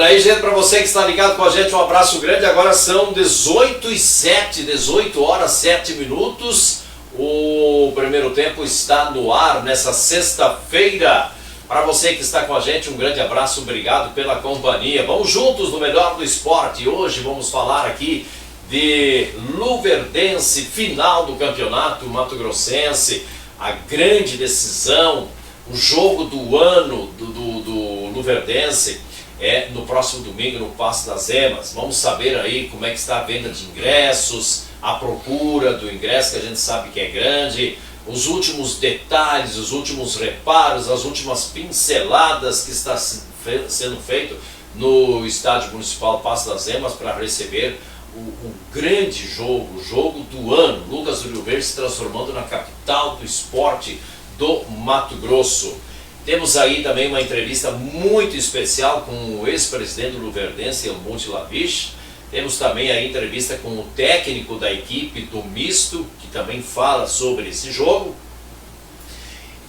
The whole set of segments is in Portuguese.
Olha aí, gente, para você que está ligado com a gente, um abraço grande. Agora são 18h07, 18 horas 7 minutos. O primeiro tempo está no ar nessa sexta-feira. Para você que está com a gente, um grande abraço, obrigado pela companhia. Vamos juntos no melhor do esporte. Hoje vamos falar aqui de Luverdense, final do campeonato mato-grossense, a grande decisão, o jogo do ano do Luverdense é no próximo domingo no Paço das Emas. Vamos saber aí como é que está a venda de ingressos, a procura do ingresso, que a gente sabe que é grande, os últimos detalhes, os últimos reparos, as últimas pinceladas que está sendo feito no Estádio Municipal Paço das Emas para receber o grande jogo, o jogo do ano. Lucas do Rio Verde se transformando na capital do esporte do Mato Grosso. Temos aí também uma entrevista muito especial com o ex-presidente do Luverdense, Helmut Lavish. Temos também a entrevista com o técnico da equipe do misto, que também fala sobre esse jogo.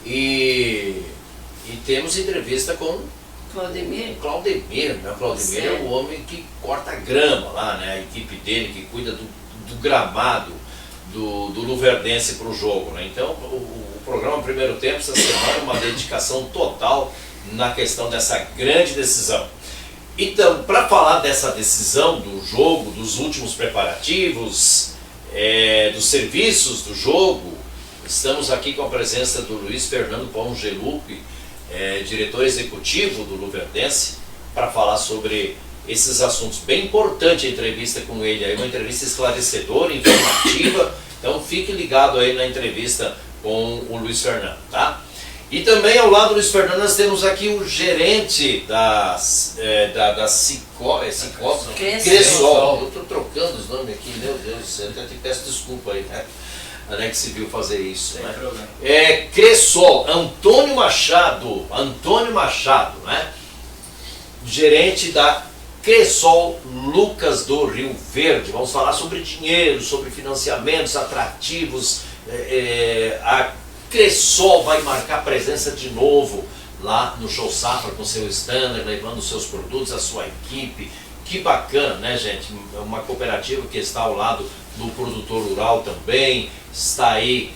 E temos entrevista com Claudemir. Claudemir, né? Claudemir é o homem que corta grama lá, né? A equipe dele que cuida do gramado do Luverdense para o jogo, né? Então o programa Primeiro Tempo essa semana é uma dedicação total na questão dessa grande decisão. Então, para falar dessa decisão do jogo, dos últimos preparativos, dos serviços do jogo, estamos aqui com a presença do Luiz Fernando Pongelupi, diretor executivo do Luverdense, para falar sobre esses assuntos. Bem importante a entrevista com ele, aí uma entrevista esclarecedora, informativa, então fique ligado aí na entrevista com o Luiz Fernando, tá? E também ao lado do Luiz Fernando nós temos aqui o gerente da Cressol. Eu estou trocando os nomes aqui, meu Deus do céu, até te peço desculpa aí, né? A Anex viu fazer isso, né? Cressol, Antônio Machado, né? Gerente da Cressol Lucas do Rio Verde. Vamos falar sobre dinheiro, sobre financiamentos atrativos. A Cressol vai marcar presença de novo lá no Show Safra com seu stand, levando os seus produtos, a sua equipe. Que bacana, né, gente? É uma cooperativa que está ao lado do produtor rural também, está aí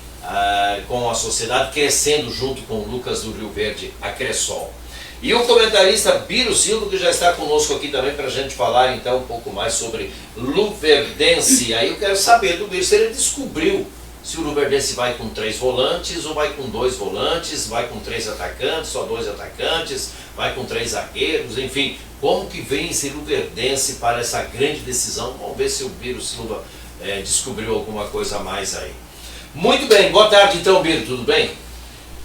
com a sociedade crescendo junto com o Lucas do Rio Verde, a Cressol. E o comentarista Biro Silva, que já está conosco aqui também para a gente falar então um pouco mais sobre Luverdense. Aí eu quero saber do Biro se ele descobriu se o Luverdense vai com 3 volantes ou vai com 2 volantes, vai com 3 atacantes, só 2 atacantes, vai com 3 zagueiros, enfim, como que vem esse Luverdense para essa grande decisão? Vamos ver se o Biro Silva descobriu alguma coisa a mais aí. Muito bem, boa tarde então, Biro, tudo bem?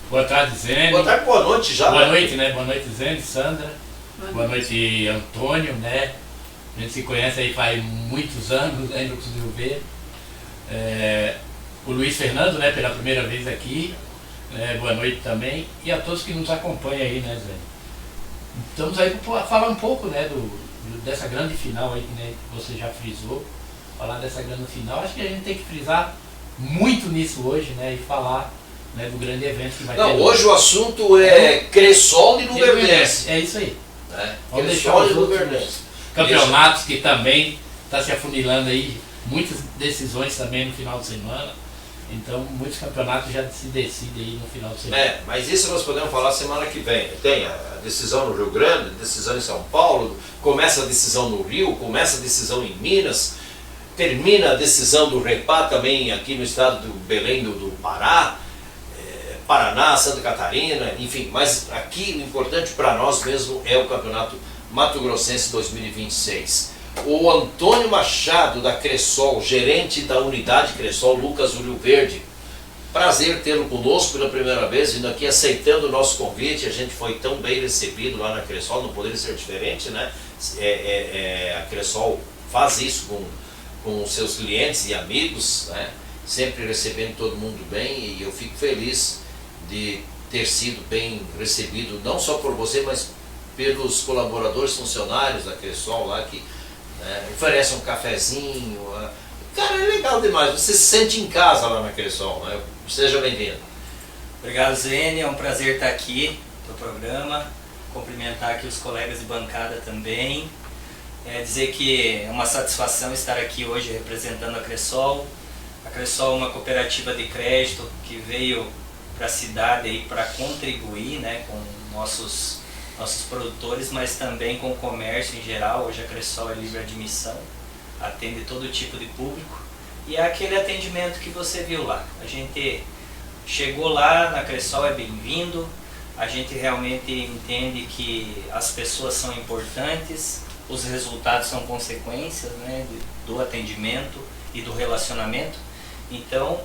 Boa tarde, Zene. Boa tarde, boa noite já. Boa noite, né? Boa noite, Zene, Sandra. Boa noite, Antônio, né? A gente se conhece aí faz muitos anos, né, no Rio Verde. O Luiz Fernando, né, pela primeira vez aqui, boa noite também, e a todos que nos acompanham aí, né, Zé? Estamos aí para falar um pouco, né, dessa grande final aí, né, que você já frisou, falar dessa grande final. Acho que a gente tem que frisar muito nisso hoje, né, e falar, né, do grande evento que vai ter. Não, hoje o assunto é Cressol e Luverdense. É isso aí. Vamos deixar os Luverdense. Campeonatos que também está se afunilando aí, muitas decisões também no final de semana. Então, muitos campeonatos já se decidem aí no final de semana. Mas isso nós podemos falar semana que vem. Tem a decisão no Rio Grande, a decisão em São Paulo, começa a decisão no Rio, começa a decisão em Minas, termina a decisão do Repá também aqui no estado do Belém do Pará, Paraná, Santa Catarina, enfim. Mas aqui o importante para nós mesmo é o Campeonato Mato Grossense 2026. O Antônio Machado da Cressol, gerente da unidade Cressol Lucas do Rio Verde. Prazer tê-lo conosco pela primeira vez, vindo aqui aceitando o nosso convite. A gente foi tão bem recebido lá na Cressol, não poderia ser diferente, né? A Cressol faz isso com os seus clientes e amigos, né? Sempre recebendo todo mundo bem, e eu fico feliz de ter sido bem recebido, não só por você, mas pelos colaboradores, funcionários da Cressol lá, que oferecem um cafezinho. Cara, é legal demais, você se sente em casa lá na Cressol, né? Seja bem-vindo. Obrigado, Zene, é um prazer estar aqui no programa. cumprimentar aqui os colegas de bancada também. Dizer que é uma satisfação estar aqui hoje representando a Cressol. A Cressol é uma cooperativa de crédito que veio para a cidade aí para contribuir, né, com nossos produtores, mas também com o comércio em geral. Hoje a Cressol é livre admissão, atende todo tipo de público. E é aquele atendimento que você viu lá. A gente chegou lá na Cressol, é bem-vindo. A gente realmente entende que as pessoas são importantes, os resultados são consequências, né, do atendimento e do relacionamento. Então,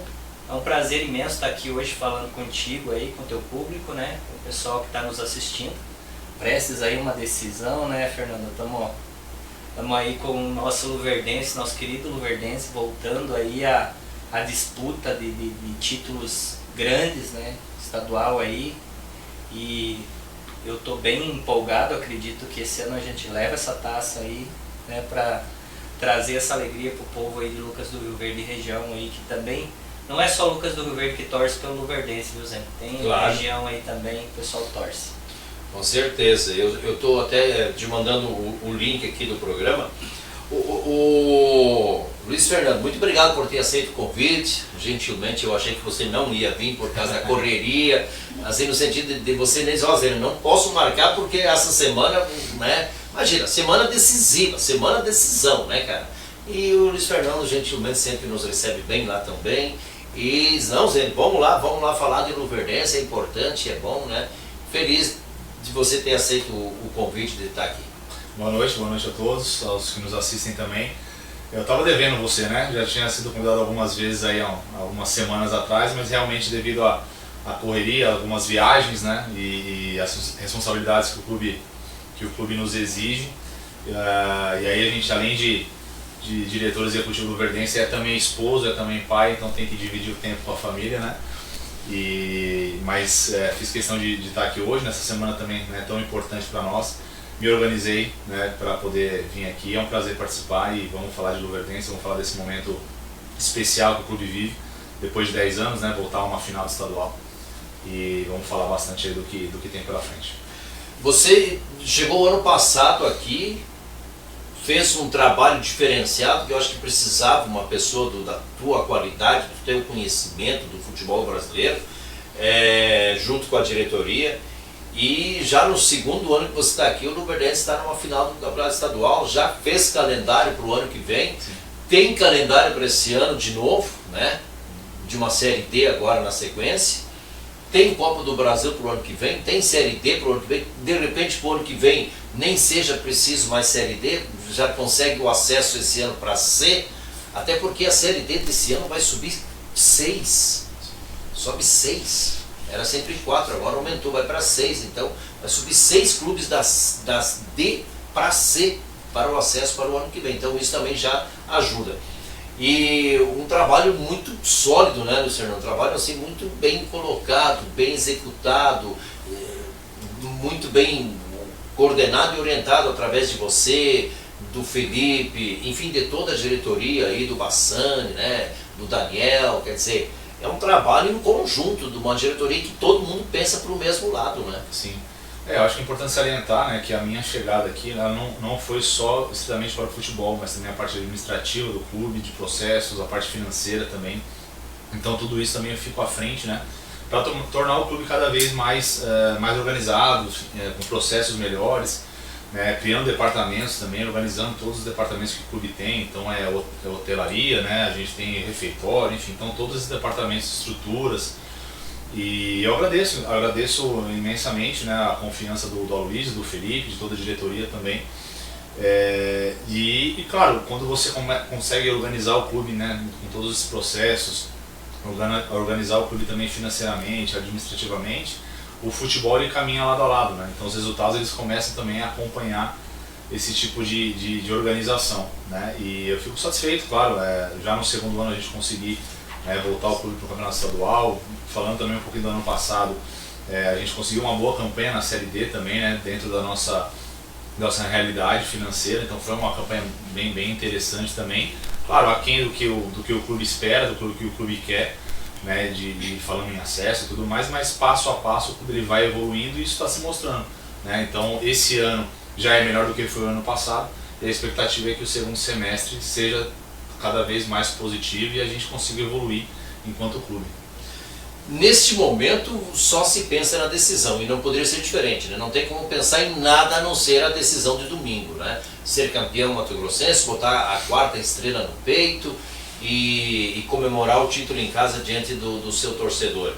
é um prazer imenso estar aqui hoje falando contigo aí, com o teu público, né, com o pessoal que está nos assistindo. Prestes aí uma decisão, né, Fernando? Estamos aí com o nosso Luverdense, nosso querido Luverdense, voltando aí a disputa de títulos grandes, né, estadual aí. E eu estou bem empolgado, acredito que esse ano a gente leva essa taça aí, né, para trazer essa alegria para o povo aí de Lucas do Rio Verde e região aí, que também não é só Lucas do Rio Verde que torce pelo Luverdense, viu, Zé? Tem claro. Região aí também, o pessoal torce. Com certeza, eu estou até te mandando o link aqui do programa. O Luiz Fernando, muito obrigado por ter aceito o convite. Gentilmente, eu achei que você não ia vir por causa da correria, assim, no sentido de você nem dizer, eu não posso marcar porque essa semana, né? Imagina, semana decisiva, semana decisão, né, cara? E o Luiz Fernando gentilmente sempre nos recebe bem lá também. E não, Zé, vamos lá falar de Luverdense, é importante, é bom, né? Feliz de você ter aceito o convite de estar aqui. Boa noite a todos, aos que nos assistem também. Eu estava devendo você, né? Já tinha sido convidado algumas vezes aí há algumas semanas atrás, mas realmente devido à correria, algumas viagens, né? E as responsabilidades que o clube nos exige. E aí a gente, além de diretor executivo do Verdense, é também esposo, é também pai, então tem que dividir o tempo com a família, né? Mas fiz questão de estar aqui hoje, nessa semana também, né, tão importante para nós. Me organizei, né, para poder vir aqui, é um prazer participar e vamos falar de Luverdense, vamos falar desse momento especial que o clube vive, depois de 10 anos, né, voltar a uma final estadual, e vamos falar bastante aí do que tem pela frente. Você chegou ano passado aqui, fez um trabalho diferenciado, que eu acho que precisava uma pessoa da tua qualidade, do teu conhecimento do futebol brasileiro, junto com a diretoria. E já no segundo ano que você está aqui, o Luverdense está numa final do Campeonato Estadual, já fez calendário para o ano que vem. Sim. Tem calendário para esse ano de novo, né? De uma Série D agora na sequência. Tem Copa do Brasil para o ano que vem, tem Série D para o ano que vem. De repente, para o ano que vem, nem seja preciso mais Série D, já consegue o acesso esse ano para C, até porque a Série D desse ano vai subir 6. Sobe 6. Era sempre 4, agora aumentou, vai para 6, então vai subir 6 clubes das D para C para o acesso para o ano que vem, então isso também já ajuda. E um trabalho muito sólido, né, Luciano? Um trabalho assim muito bem colocado, bem executado, muito bem coordenado e orientado através de você, do Felipe, enfim, de toda a diretoria aí, do Bassani, né, do Daniel, quer dizer, é um trabalho em conjunto de uma diretoria que todo mundo pensa para o mesmo lado, né? Sim. Eu acho que é importante salientar, né, que a minha chegada aqui ela não foi só estritamente para o futebol, mas também a parte administrativa do clube, de processos, a parte financeira também. Então tudo isso também eu fico à frente, né, para tornar o clube cada vez mais organizado, com processos melhores, né, criando departamentos também, organizando todos os departamentos que o clube tem. Então é hotelaria, né, a gente tem refeitório, enfim, então todos esses departamentos, estruturas. E eu agradeço imensamente, né, a confiança do Aloysio, do Felipe, de toda a diretoria também. E claro, quando você consegue organizar o clube, né, com todos esses processos, organizar o clube também financeiramente, administrativamente, o futebol ele caminha lado a lado, né? Então os resultados eles começam também a acompanhar esse tipo de organização, né? E eu fico satisfeito, claro, já no segundo ano a gente conseguir voltar o clube para o Campeonato Estadual. Falando também um pouquinho do ano passado, a gente conseguiu uma boa campanha na Série D também, né, dentro da nossa realidade financeira, então foi uma campanha bem interessante também. Claro, aquém do que o clube espera, do que o clube quer, né, falando em acesso e tudo mais, mas passo a passo o clube ele vai evoluindo e isso está se mostrando. né? Então esse ano já é melhor do que foi o ano passado, e a expectativa é que o segundo semestre seja cada vez mais positivo e a gente consiga evoluir enquanto clube. Neste momento só se pensa na decisão e não poderia ser diferente, né? Não tem como pensar em nada a não ser a decisão de domingo, né? Ser campeão mato-grossense, botar a 4ª estrela no peito e comemorar o título em casa diante do seu torcedor.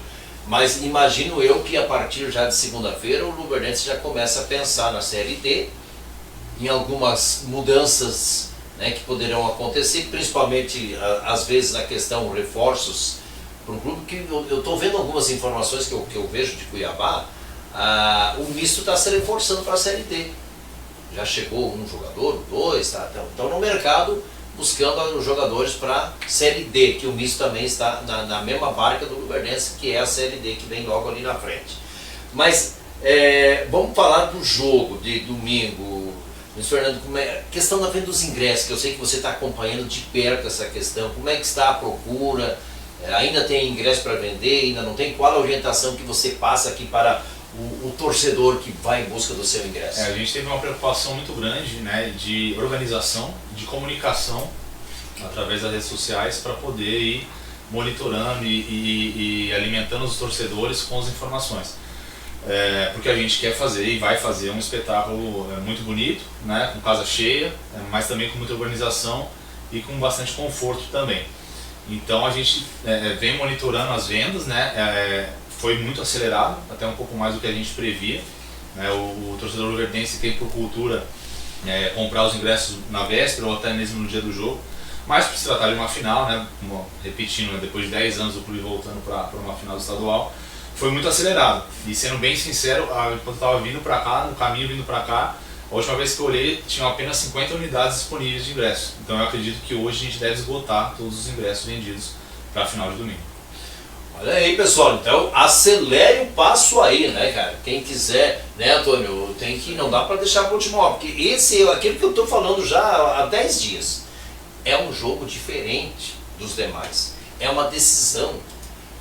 Mas imagino eu que a partir já de segunda-feira o Luverdense já começa a pensar na Série D, em algumas mudanças, né, que poderão acontecer, principalmente às vezes na questão reforços para um clube, que eu estou vendo algumas informações que eu vejo de Cuiabá. O misto está se reforçando para a Série D. Já chegou um jogador, 2, estão no mercado buscando os jogadores para a Série D, que o misto também está na mesma barca do Luverdense, que é a Série D que vem logo ali na frente. Mas vamos falar do jogo de domingo. Luiz Fernando, questão da venda dos ingressos, que eu sei que você está acompanhando de perto essa questão, como é que está a procura? Ainda tem ingresso para vender, ainda não tem? Qual a orientação que você passa aqui para o torcedor que vai em busca do seu ingresso? A gente teve uma preocupação muito grande, né, de organização, de comunicação através das redes sociais para poder ir monitorando e alimentando os torcedores com as informações. Porque a gente quer fazer e vai fazer um espetáculo muito bonito, né, com casa cheia, mas também com muita organização e com bastante conforto também. Então a gente vem monitorando as vendas, né? Foi muito acelerado, até um pouco mais do que a gente previa, né? O torcedor luverdense tem por cultura comprar os ingressos na véspera ou até mesmo no dia do jogo, mas por se tratar de uma final, né? Repetindo, né? Depois de 10 anos do clube voltando para uma final estadual, foi muito acelerado. E sendo bem sincero, quando eu estava vindo para cá, no caminho vindo para cá, a última vez que eu olhei, tinham apenas 50 unidades disponíveis de ingresso. Então eu acredito que hoje a gente deve esgotar todos os ingressos vendidos para a final de domingo. Olha aí, pessoal, então acelere o passo aí, né, cara? Quem quiser, né, Antônio, tem que, não dá para deixar para o último hora, porque aquilo que eu estou falando já há 10 dias, é um jogo diferente dos demais. É uma decisão,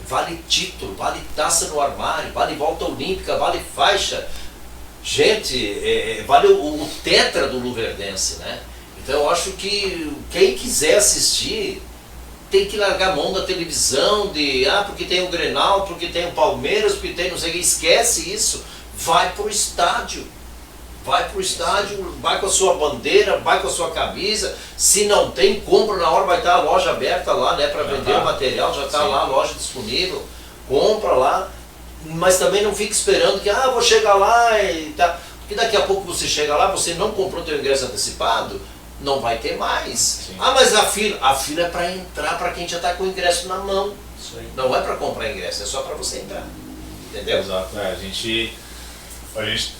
vale título, vale taça no armário, vale volta olímpica, vale faixa. Gente, vale o tetra do Luverdense, né? Então eu acho que quem quiser assistir tem que largar a mão da televisão, porque tem o Grenal, porque tem o Palmeiras, porque tem não sei o que, esquece isso, vai pro estádio. Vai pro estádio, vai com a sua bandeira, vai com a sua camisa. Se não tem, compra na hora, vai estar a loja aberta lá, né, para vender o material, já está lá a loja disponível, compra lá. Mas também não fique esperando que, vou chegar lá e tá. Porque daqui a pouco você chega lá, você não comprou teu ingresso antecipado, não vai ter mais. Sim. Mas a fila é para entrar para quem já está com o ingresso na mão. Isso aí. Não é para comprar ingresso, é só para você entrar. Entendeu? Exato, a gente,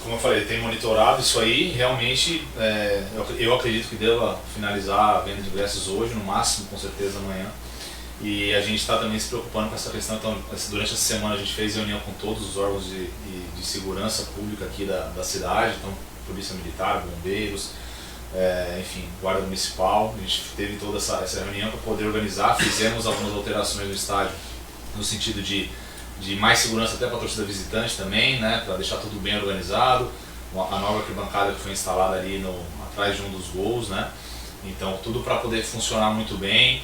como eu falei, tem monitorado isso aí. Realmente, eu acredito que deva finalizar a venda de ingressos hoje, no máximo, com certeza amanhã. E a gente está também se preocupando com essa questão. Então, durante essa semana a gente fez reunião com todos os órgãos de segurança pública aqui da cidade, então Polícia Militar, Bombeiros, enfim, Guarda Municipal. A gente teve toda essa reunião para poder organizar. Fizemos algumas alterações no estádio no sentido de mais segurança até para a torcida visitante também, né, para deixar tudo bem organizado. A nova arquibancada que foi instalada ali atrás de um dos gols, né? Então tudo para poder funcionar muito bem.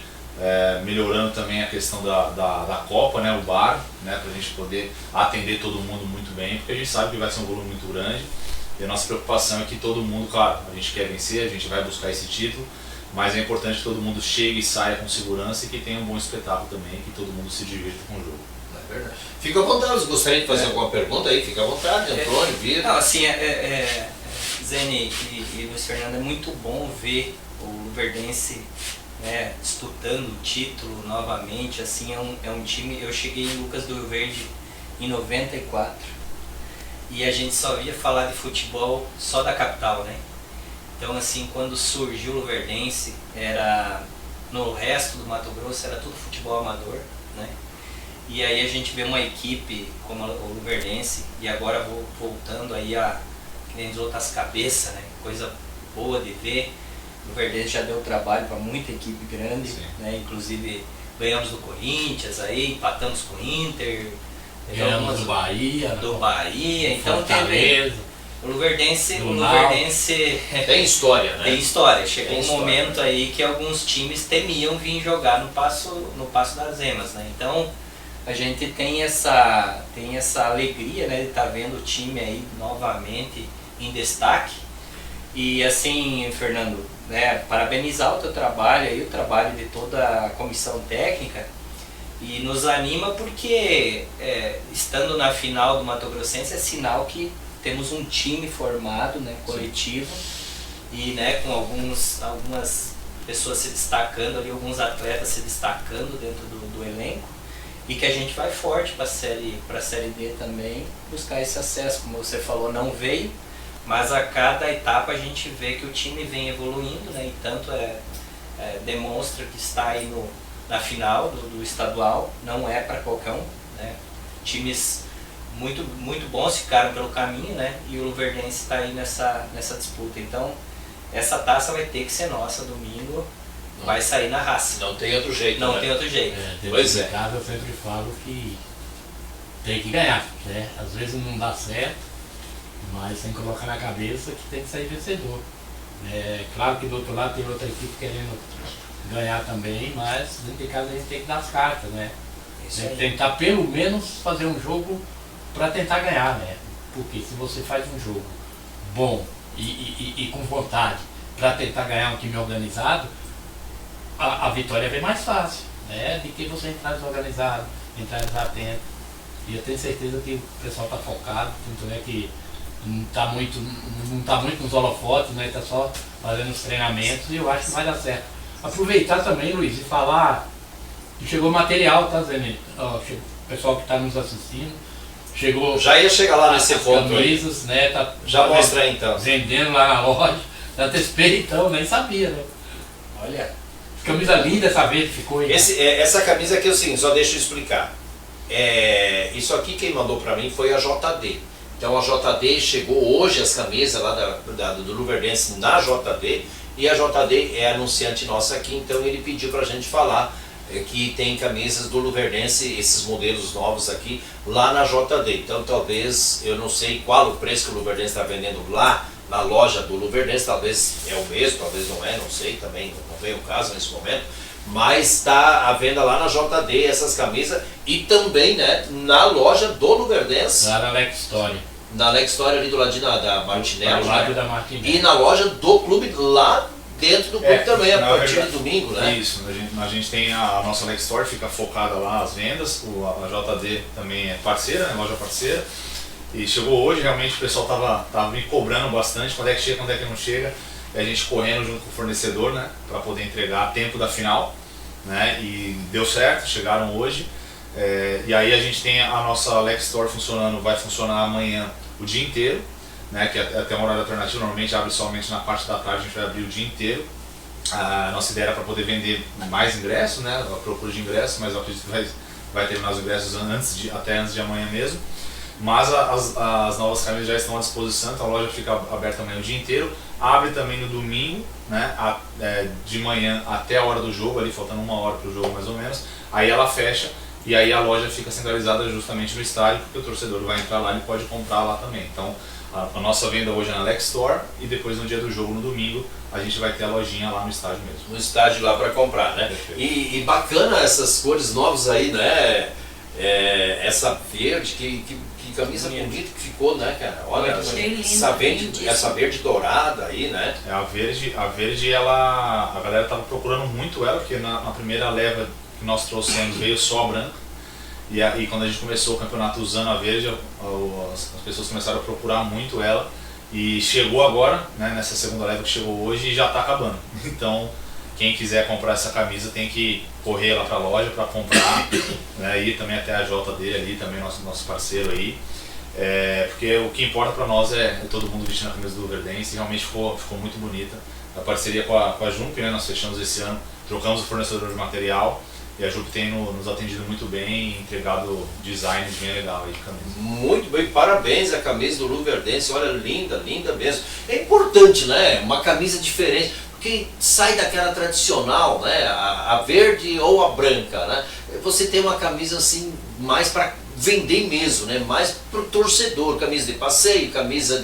Melhorando também a questão da Copa, né, o bar, né, para a gente poder atender todo mundo muito bem, porque a gente sabe que vai ser um volume muito grande e a nossa preocupação é que todo mundo, claro, a gente quer vencer, a gente vai buscar esse título, mas é importante que todo mundo chegue e saia com segurança e que tenha um bom espetáculo também, que todo mundo se divirta com o jogo. É verdade. Fica à vontade, você gostaria de fazer alguma pergunta aí? Fica à vontade, Antônio, Vitor. Não, assim, Zene e Luiz Fernando, é muito bom ver o Luverdense disputando o título novamente. Assim, é um time. Eu cheguei em Lucas do Rio Verde em 94 e a gente só via falar de futebol só da capital, né? Então, assim, quando surgiu o Luverdense, no resto do Mato Grosso era tudo futebol amador, né? E aí a gente vê uma equipe como o Luverdense, e agora voltando aí que nem outras cabeças, né? Coisa boa de ver. O Luverdense já deu trabalho para muita equipe grande, né? Inclusive ganhamos do Corinthians, aí empatamos com o Inter, ganhamos do Bahia, então O Luverdense Tem história, né? tem história. Chegou Tem um história, momento aí que alguns times temiam vir jogar no Passo das Emas, né? Então a gente tem essa alegria, né, de estar vendo o time aí novamente em destaque. E assim, Fernando, né, parabenizar o teu trabalho aí, o trabalho de toda a comissão técnica, e nos anima porque estando na final do Mato Grossense é sinal que temos um time formado, né, coletivo, e né, com algumas pessoas se destacando ali, alguns atletas se destacando dentro do elenco, e que a gente vai forte para a série D também, buscar esse acesso. Como você falou, não veio, mas a cada etapa a gente vê que o time vem evoluindo, né, e tanto demonstra que está aí na final do estadual, não é para qualquer um, né, times muito, muito bons ficaram pelo caminho, né? E o Luverdense está aí nessa disputa. Então, essa taça vai ter que ser nossa domingo, vai sair na raça. Não tem outro jeito, Não né? tem outro jeito. Pois é. Em casa eu sempre falo que tem que ganhar, né? Às vezes não dá certo, mas tem que colocar na cabeça que tem que sair vencedor. É claro que do outro lado tem outra equipe querendo ganhar também, mas dentro de casa a gente tem que dar as cartas, né? Tem que tentar pelo menos fazer um jogo para tentar ganhar, né? Porque se você faz um jogo bom e com vontade para tentar ganhar um time organizado, a vitória vem mais fácil, né? De que você entrar desorganizado, entrar desatento. E eu tenho certeza que o pessoal está focado, tanto é que não está muito nos holofotes, né? Está só fazendo os treinamentos, e eu acho que vai dar certo. Aproveitar também, Luiz, e falar que chegou material, tá, Zé? O pessoal que está nos assistindo. Já ia chegar lá nesse ponto camisas, aí. Né, tá, Já mostra aí então. Vendendo lá na loja. Já antecipei então, nem sabia, né? Olha, camisa linda essa vez ficou aí. Essa camisa aqui é o seguinte, só deixa eu explicar. Isso aqui quem mandou pra mim foi a JD. Então a JD chegou hoje as camisas lá do Luverdense na JD, e a JD é anunciante nossa aqui, então ele pediu pra gente falar que tem camisas do Luverdense, esses modelos novos aqui, lá na JD. Então talvez, eu não sei qual o preço que o Luverdense está vendendo lá na loja do Luverdense, talvez é o mesmo, talvez não é, não sei, também não vem o caso nesse momento, mas está à venda lá na JD essas camisas, e também, né, na loja do Luverdense. Lá na Lex Story. Na Lex Story ali do ladinho da Martinelli. Do lado da Martinelli. E na loja do clube lá dentro do clube também, a partir de domingo, né? Isso, a gente tem a nossa Lex Store, fica focada lá as vendas, a JD também é parceira, né, loja parceira, e chegou hoje, realmente o pessoal tava me cobrando bastante, quando é que chega, quando é que não chega, e a gente correndo junto com o fornecedor, né, para poder entregar a tempo da final, né, e deu certo, chegaram hoje, e aí a gente tem a nossa Lex Store funcionando, vai funcionar amanhã o dia inteiro, né, que até uma hora alternativa, normalmente abre somente na parte da tarde, a gente vai abrir o dia inteiro. A nossa ideia era para poder vender mais ingressos, né, a procura de ingressos, mas eu acredito que vai terminar os ingressos até antes de amanhã mesmo. Mas as novas camisas já estão à disposição, então a loja fica aberta amanhã o dia inteiro. Abre também no domingo, né, de manhã até a hora do jogo, ali faltando uma hora para o jogo mais ou menos. Aí ela fecha e aí a loja fica centralizada justamente no estádio, porque o torcedor vai entrar lá e pode comprar lá também. Então, a nossa venda hoje é na Lex Store, e depois no dia do jogo, no domingo, a gente vai ter a lojinha lá no estádio mesmo. No estádio lá para comprar, né? E bacana essas cores novas aí, né? Essa verde, que camisa bonita que ficou, né, cara? Olha, essa verde dourada aí, né? A verde a galera tava procurando muito ela, porque na primeira leva que nós trouxemos veio só a branca. E aí quando a gente começou o campeonato usando a verde, as pessoas começaram a procurar muito ela, e chegou agora, né, nessa segunda leva que chegou hoje, e já está acabando. Então quem quiser comprar essa camisa tem que correr lá para a loja para comprar, né, e também até a JD ali, também nosso parceiro aí, porque o que importa para nós é todo mundo vestindo a camisa do Luverdense, e realmente ficou muito bonita. A parceria com a Jump, né, nós fechamos esse ano, trocamos o fornecedor de material, e a Jup tem nos atendido muito bem e entregado designs bem legal aí de camisa. Muito bem, parabéns a camisa do Luverdense, olha, linda, linda mesmo. É importante, né? Uma camisa diferente, porque sai daquela tradicional, né? A verde ou a branca, né? Você tem uma camisa assim, mais para vender mesmo, né? Mais para o torcedor, camisa de passeio, camisa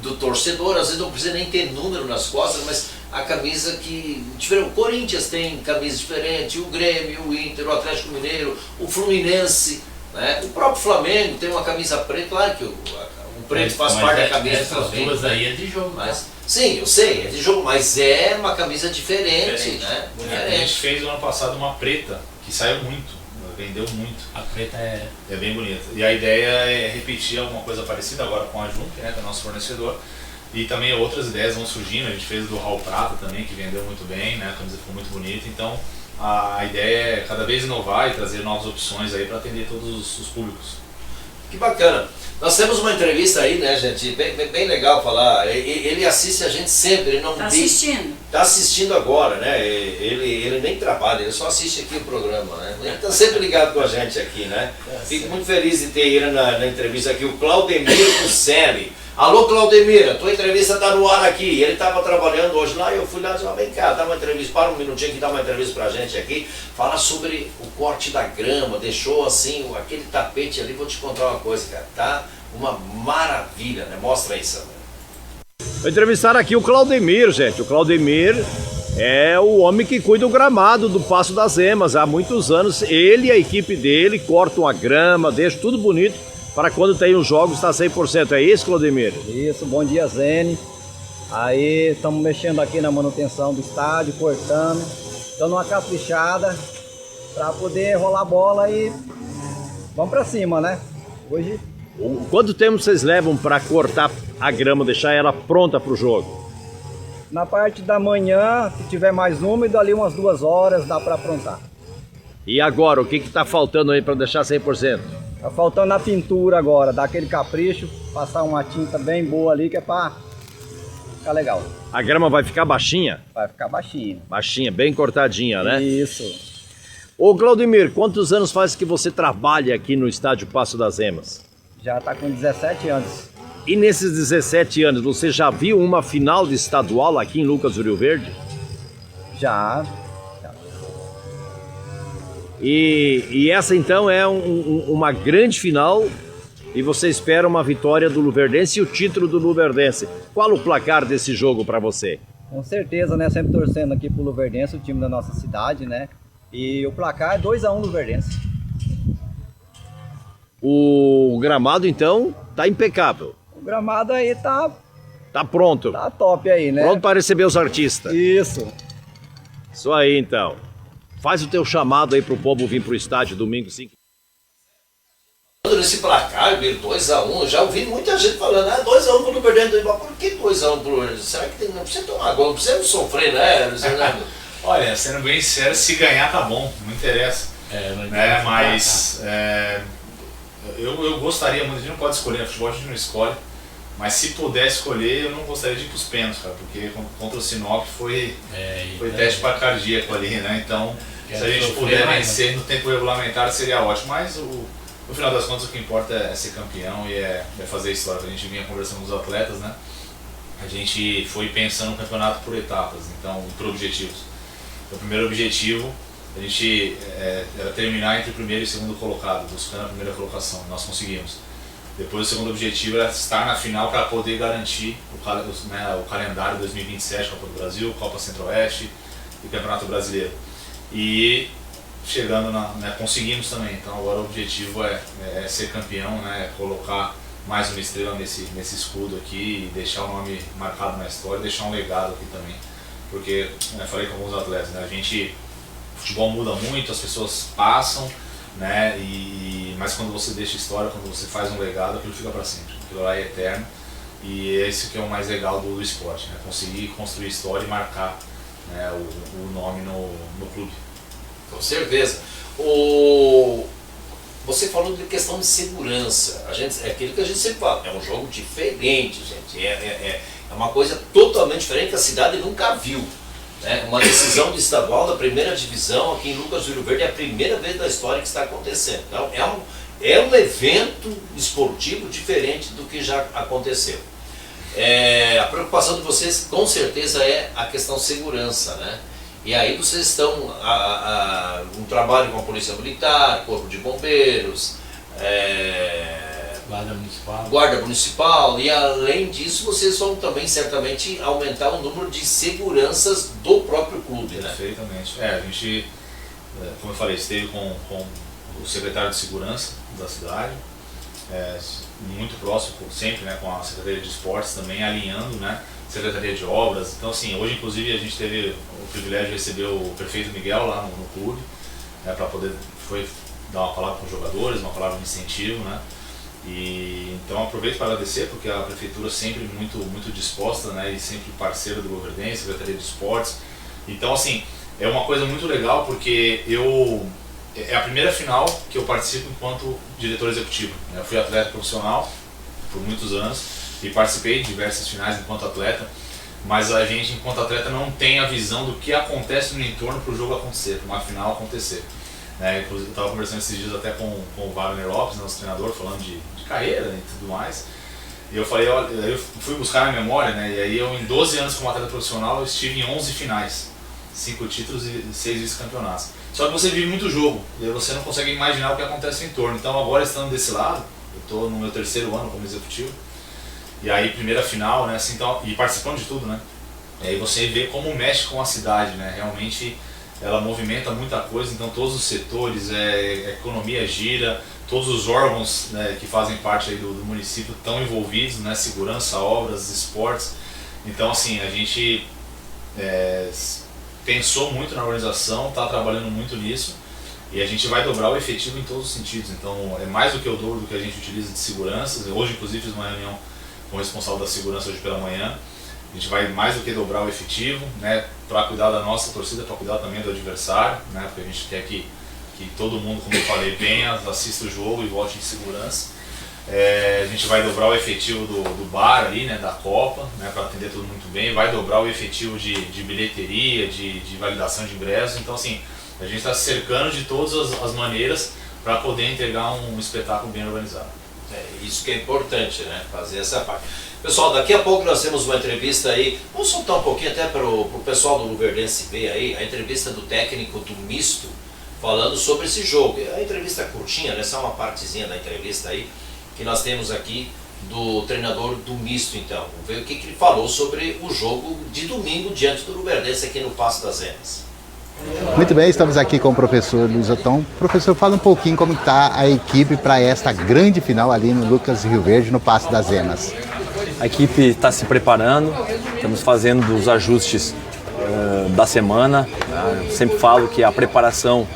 do torcedor, às vezes não precisa nem ter número nas costas, mas a camisa que... O Corinthians tem camisa diferente, o Grêmio, o Inter, o Atlético Mineiro, o Fluminense, né? O próprio Flamengo tem uma camisa preta, claro que o preto faz parte da camisa do Flamengo. Essas duas aí é de jogo, mas, sim, eu sei, é de jogo, mas é uma camisa diferente, né? A gente fez no ano passado uma preta, que saiu muito, vendeu muito. A preta é bem bonita. E a ideia é repetir alguma coisa parecida agora com a Junk, né, que é o nosso fornecedor. E também outras ideias vão surgindo, a gente fez do Raul Prata também, que vendeu muito bem, né, a camisa ficou muito bonita. Então a ideia é cada vez inovar e trazer novas opções aí para atender todos os públicos. Que bacana. Nós temos uma entrevista aí, né, gente? Bem legal falar. Ele assiste a gente sempre, ele não Tá assistindo? Tá assistindo agora, né? Ele nem trabalha, ele só assiste aqui o programa, né? Ele tá sempre ligado com a gente aqui, né? Fico muito feliz de ter ele na entrevista aqui, o Claudemir Cucelli. Alô, Claudemir, a tua entrevista tá no ar aqui. Ele estava trabalhando hoje lá e eu fui lá e disse, vem cá, dá uma entrevista, para um minutinho que dá uma entrevista pra gente aqui. Fala sobre o corte da grama, deixou assim, aquele tapete ali, vou te contar uma coisa, cara, tá uma maravilha, né? Mostra aí, Sandra. Vou entrevistar aqui o Claudemir, gente. O Claudemir é o homem que cuida do gramado do Passo das Emas. Há muitos anos, ele e a equipe dele cortam a grama, deixam tudo bonito para quando tem os jogos estar 100%. É isso, Claudemir? Isso, bom dia, Zene. Aí estamos mexendo aqui na manutenção do estádio, cortando, dando uma caprichada para poder rolar a bola e vamos para cima, né? Hoje. Quanto tempo vocês levam para cortar a grama, deixar ela pronta para o jogo? Na parte da manhã, se tiver mais úmido, ali umas 2 horas dá para aprontar. E agora, o que está faltando aí para deixar 100%? Tá faltando a pintura agora, dar aquele capricho, passar uma tinta bem boa ali que é para ficar legal. A grama vai ficar baixinha? Vai ficar baixinho. Baixinha, bem cortadinha, né? Isso. Ô Claudemir, quantos anos faz que você trabalha aqui no estádio Passo das Emas? Já tá com 17 anos. E nesses 17 anos, você já viu uma final de estadual aqui em Lucas do Rio Verde? Já. E essa então é uma grande final e você espera uma vitória do Luverdense e o título do Luverdense. Qual o placar desse jogo para você? Com certeza, né? Sempre torcendo aqui pro Luverdense, o time da nossa cidade, né? E o placar é 2-1 Luverdense. O gramado então tá impecável. O gramado aí tá pronto. Tá top aí, né? Pronto para receber os artistas. Isso. Isso aí então. Faz o teu chamado aí pro povo vir pro estádio domingo 5. Nesse placar, 2-1, já ouvi muita gente falando, 2-1 pro Luverdense, por que 2-1 pro Luverdense? Será que não precisa tomar gol, não precisa sofrer, né? Olha, sendo bem sincero, se ganhar tá bom, não interessa. não interessa. Mas eu gostaria muito, a gente não pode escolher, no futebol a gente não escolhe, mas se puder escolher, eu não gostaria de ir pros pênaltis, cara, porque contra o Sinop foi teste para cardíaco ali, né? Então, se a gente puder vencer no tempo regulamentar seria ótimo, mas no final das contas o que importa é ser campeão e é fazer história. A gente vinha conversando com os atletas, né? A gente foi pensando no campeonato por etapas, então, por objetivos. O primeiro objetivo, a gente era terminar entre o primeiro e segundo colocado, buscando a primeira colocação, nós conseguimos. Depois o segundo objetivo era estar na final para poder garantir o calendário 2027, Copa do Brasil, Copa Centro-Oeste e Campeonato Brasileiro. E chegando, conseguimos também, então agora o objetivo é ser campeão, né, colocar mais uma estrela nesse escudo aqui e deixar o nome marcado na história, deixar um legado aqui também. Porque, falei com alguns atletas, né, o futebol muda muito, as pessoas passam, né, mas quando você deixa história, quando você faz um legado, aquilo fica para sempre, aquilo lá é eterno e esse que é o mais legal do esporte, né, conseguir construir história e marcar, né, o nome no clube. Com certeza. Você falou de questão de segurança, é aquilo que a gente sempre fala, é um jogo diferente, gente, é uma coisa totalmente diferente que a cidade nunca viu. Uma decisão de estadual da primeira divisão aqui em Lucas do Rio Verde é a primeira vez da história que está acontecendo. Então é um evento esportivo diferente do que já aconteceu. A preocupação de vocês com certeza é a questão segurança, né? E aí vocês estão um trabalho com a Polícia Militar, Corpo de Bombeiros, Guarda Municipal, e além disso vocês vão também certamente aumentar o número de seguranças do próprio clube, né? Perfeitamente. A gente, como eu falei, esteve com o secretário de segurança da cidade, muito próximo, sempre, né, com a Secretaria de Esportes também, alinhando, né, Secretaria de Obras. Então, assim, hoje inclusive a gente teve o privilégio de receber o prefeito Miguel lá no clube, para poder dar uma palavra com os jogadores, uma palavra de incentivo, né. E então aproveito para agradecer, porque a prefeitura sempre muito disposta, né, e sempre parceira do Luverdense, Secretaria de Esportes. Então, assim, é uma coisa muito legal, porque é a primeira final que eu participo enquanto diretor executivo. Eu fui atleta profissional por muitos anos e participei de diversas finais enquanto atleta, mas a gente, enquanto atleta, não tem a visão do que acontece no entorno para o jogo acontecer, para uma final acontecer. Inclusive, eu estava conversando esses dias até com o Wagner Lopes, nosso treinador, falando de carreira e tudo mais. E eu falei, olha, eu fui buscar na memória, né? E aí eu, em 12 anos como atleta profissional, eu estive em 11 finais, 5 títulos e 6 vice-campeonatos. Só que você vive muito jogo, e aí você não consegue imaginar o que acontece no entorno. Então agora, estando desse lado, eu estou no meu 3º ano como executivo, e aí primeira final, né, assim, então, e participando de tudo, né? E aí você vê como mexe com a cidade, né? Realmente ela movimenta muita coisa, então todos os setores, a economia gira, todos os órgãos, né, que fazem parte aí do município estão envolvidos, né? Segurança, obras, esportes. Então, assim, a gente pensou muito na organização, está trabalhando muito nisso, e a gente vai dobrar o efetivo em todos os sentidos. Então é mais do que o dobro do que a gente utiliza de seguranças. Hoje, inclusive, fiz uma reunião com o responsável da segurança hoje pela manhã. A gente vai mais do que dobrar o efetivo, né, para cuidar da nossa torcida, para cuidar também do adversário, né, porque a gente quer que todo mundo, como eu falei, venha, assista o jogo e volte em segurança. A gente vai dobrar o efetivo do bar ali, né, da Copa, né, para atender tudo muito bem. Vai dobrar o efetivo de bilheteria, de validação de ingressos. Então, assim, a gente está se cercando de todas as maneiras para poder entregar um espetáculo bem organizado. Isso que é importante, né? Fazer essa parte. Pessoal, daqui a pouco nós temos uma entrevista aí, vamos soltar um pouquinho até para o pessoal do Luverdense ver aí, a entrevista do técnico do misto, falando sobre esse jogo. A entrevista curtinha, né? Só uma partezinha da entrevista aí, que nós temos aqui do treinador do misto, então. Vamos ver o que ele falou sobre o jogo de domingo diante do Luverdense aqui no Passo das Emas. Muito bem, estamos aqui com o professor Luiz Otton. Professor, fala um pouquinho como está a equipe para esta grande final ali no Lucas Rio Verde, no Passo das Emas. A equipe está se preparando, estamos fazendo os ajustes da semana. Eu sempre falo que a preparação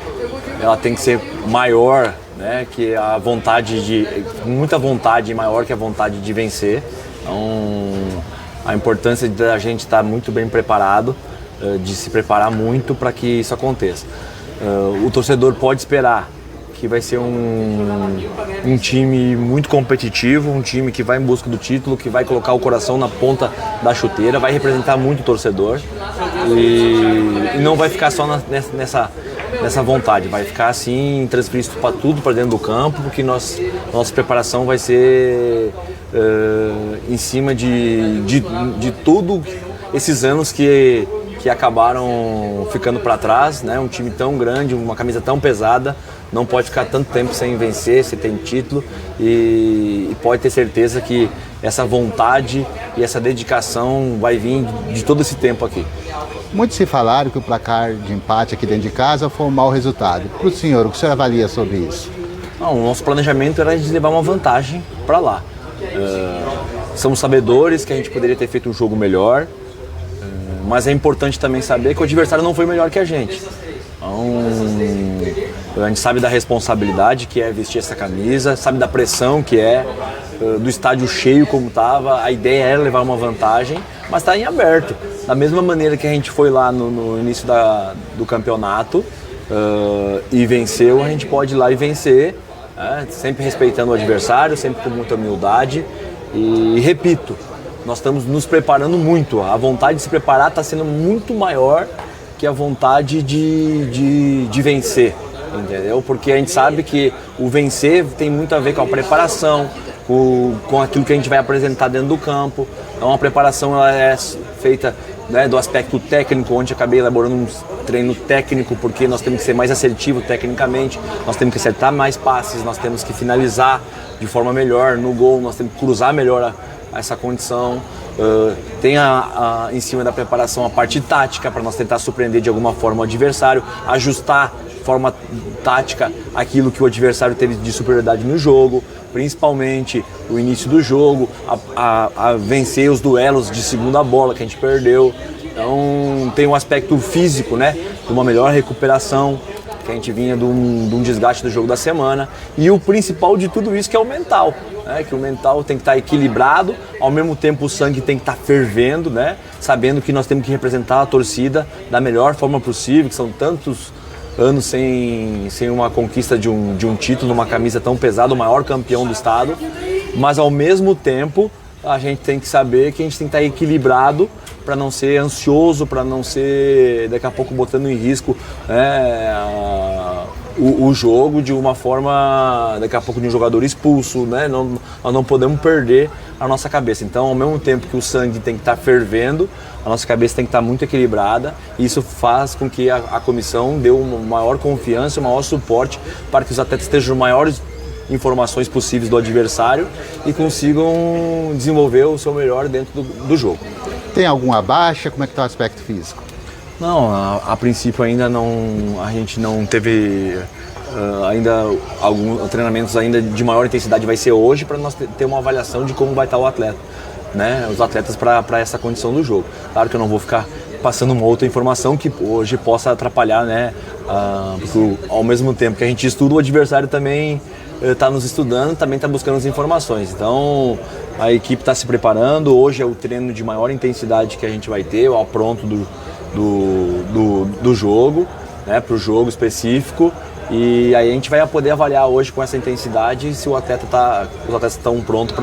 ela tem que ser maior, né, que a vontade muita vontade maior que a vontade de vencer. Então, a importância da gente estar muito bem preparado, de se preparar muito para que isso aconteça. O torcedor pode esperar que vai ser um time muito competitivo, um time que vai em busca do título, que vai colocar o coração na ponta da chuteira, vai representar muito o torcedor e não vai ficar só nessa vontade, vai ficar assim, transferir isso para tudo, para dentro do campo, porque nossa preparação vai ser em cima de tudo esses anos que acabaram ficando para trás, né? Um time tão grande, uma camisa tão pesada, não pode ficar tanto tempo sem vencer, sem ter título, e pode ter certeza que essa vontade e essa dedicação vai vir de todo esse tempo aqui. Muitos se falaram que o placar de empate aqui dentro de casa foi um mau resultado. Para o senhor, o que o senhor avalia sobre isso? Não, o nosso planejamento era de levar uma vantagem para lá. Somos sabedores que a gente poderia ter feito um jogo melhor, mas é importante também saber que o adversário não foi melhor que a gente. Então, a gente sabe da responsabilidade que é vestir essa camisa, sabe da pressão que é, do estádio cheio como estava. A ideia era levar uma vantagem, mas está em aberto. Da mesma maneira que a gente foi lá no início do campeonato e venceu, a gente pode ir lá e vencer, sempre respeitando o adversário, sempre com muita humildade. E repito, nós estamos nos preparando muito. A vontade de se preparar está sendo muito maior que a vontade de vencer, entendeu? Porque a gente sabe que o vencer tem muito a ver com a preparação, com aquilo que a gente vai apresentar dentro do campo. Então a preparação ela é feita né, do aspecto técnico, onde acabei elaborando um treino técnico, porque nós temos que ser mais assertivo tecnicamente, nós temos que acertar mais passes, nós temos que finalizar de forma melhor no gol, nós temos que cruzar melhor essa condição. Tem em cima da preparação a parte tática, para nós tentar surpreender de alguma forma o adversário, ajustar de forma tática aquilo que o adversário teve de superioridade no jogo, principalmente o início do jogo, a vencer os duelos de segunda bola que a gente perdeu. Então tem um aspecto físico, né, de uma melhor recuperação, que a gente vinha de um desgaste do jogo da semana, e o principal de tudo isso que é o mental, né, que o mental tem que estar equilibrado, ao mesmo tempo o sangue tem que estar fervendo, né, sabendo que nós temos que representar a torcida da melhor forma possível, que são tantos anos sem uma conquista de um título, numa camisa tão pesada, o maior campeão do estado, mas ao mesmo tempo a gente tem que saber que a gente tem que estar equilibrado para não ser ansioso, para não ser daqui a pouco botando em risco, né, o jogo de uma forma, daqui a pouco, de um jogador expulso, né? Nós não podemos perder a nossa cabeça. Então, ao mesmo tempo que o sangue tem que estar fervendo, a nossa cabeça tem que estar muito equilibrada, e isso faz com que a comissão dê uma maior confiança, um maior suporte para que os atletas estejam as maiores informações possíveis do adversário e consigam desenvolver o seu melhor dentro do jogo. Tem alguma baixa? Como é que está o aspecto físico? Não, a princípio ainda não, a gente não teve ainda alguns treinamentos ainda de maior intensidade, vai ser hoje para nós ter uma avaliação de como vai estar o atleta, né, os atletas para essa condição do jogo. Claro que eu não vou ficar passando uma outra informação que hoje possa atrapalhar, né, porque ao mesmo tempo que a gente estuda, o adversário também está nos estudando, também está buscando as informações. Então a equipe está se preparando, hoje é o treino de maior intensidade que a gente vai ter, ao pronto do jogo, né, para o jogo específico, e aí a gente vai poder avaliar hoje com essa intensidade se os atletas estão prontos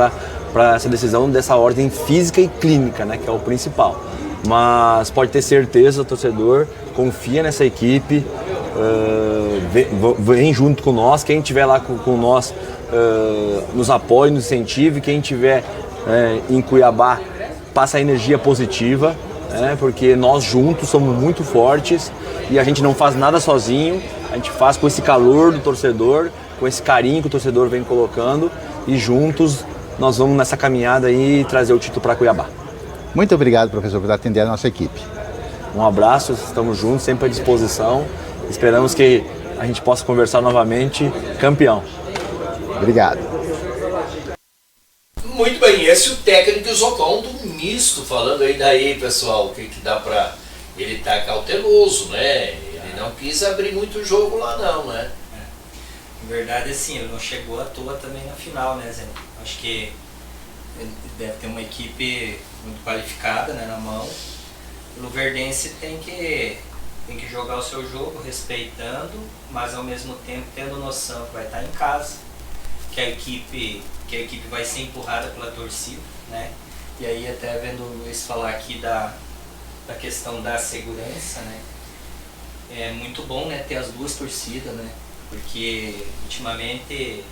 para essa decisão dessa ordem física e clínica, né, que é o principal. Mas pode ter certeza, o torcedor confia nessa equipe, vem junto com nós, quem estiver lá com nós nos apoie, nos incentive, quem estiver em Cuiabá passa a energia positiva, porque nós juntos somos muito fortes e a gente não faz nada sozinho, a gente faz com esse calor do torcedor, com esse carinho que o torcedor vem colocando, e juntos nós vamos nessa caminhada aí trazer o título para Cuiabá. Muito obrigado, professor, por atender a nossa equipe. Um abraço, estamos juntos, sempre à disposição. Esperamos que a gente possa conversar novamente, campeão. Obrigado. Muito bem, esse é o técnico Isoton do misto, falando aí daí, pessoal, o que dá pra... Ele tá cauteloso, né? Ele não quis abrir muito jogo lá não, né? Em verdade, assim, ele não chegou à toa também na final, né, Zé? Acho que ele deve ter uma equipe muito qualificada, né, na mão. O Luverdense tem que jogar o seu jogo respeitando, mas ao mesmo tempo tendo noção que vai estar em casa, que a equipe vai ser empurrada pela torcida, né? E aí, até vendo o Luiz falar aqui da questão da segurança, né? É muito bom, né, ter as duas torcidas, né? Porque ultimamente,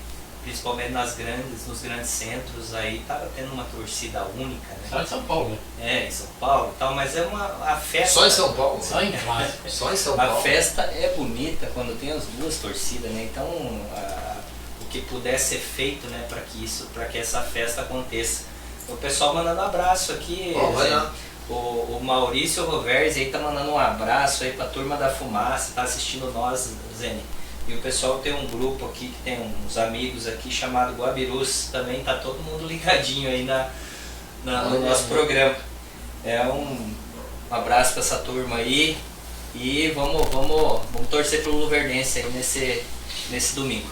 principalmente nos grandes centros, aí tá tendo uma torcida única, né? Só em São Paulo, né? Em São Paulo e tal, mas é a festa... Só em São Paulo? Só em casa. Só em São Paulo. A festa é bonita quando tem as duas torcidas, né? Então, o que puder ser feito, né, para que essa festa aconteça. O pessoal mandando um abraço aqui. Vai lá. O Maurício Rovers aí tá mandando um abraço aí pra turma da Fumaça, tá assistindo nós, Zene. E o pessoal tem um grupo aqui, que tem uns amigos aqui chamado Guabirus, também tá todo mundo ligadinho aí no nosso programa. Um abraço pra essa turma aí e vamos torcer pro Luverdense aí nesse domingo.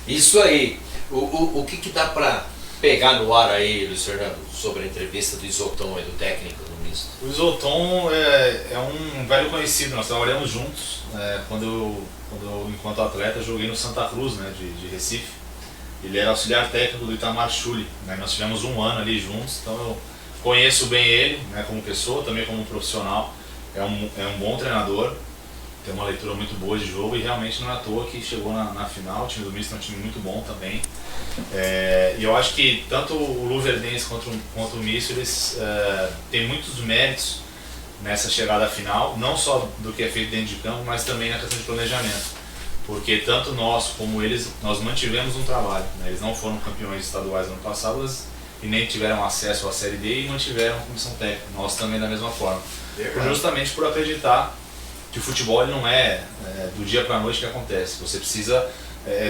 Isso aí. O que dá pra pegar no ar aí, Luiz Fernando, sobre a entrevista do Isoton e do técnico do misto? O Isoton é um velho conhecido, nós trabalhamos juntos, quando eu, enquanto atleta, joguei no Santa Cruz, né, de Recife. Ele era auxiliar técnico do Itamar Schulli, né, nós tivemos um ano ali juntos, então eu conheço bem ele, né, como pessoa, também como profissional. É um bom treinador, tem uma leitura muito boa de jogo e realmente não é à toa que chegou na final. O time do misto é um time muito bom também. E eu acho que tanto o Luverdense quanto o misto, eles têm muitos méritos nessa chegada final, não só do que é feito dentro de campo, mas também na questão de planejamento. Porque tanto nós como eles, nós mantivemos um trabalho, né? Eles não foram campeões estaduais no ano passado e nem tiveram acesso à Série D e mantiveram a comissão técnica. Nós também da mesma forma. Justamente por acreditar que o futebol ele não é do dia para a noite que acontece. Você precisa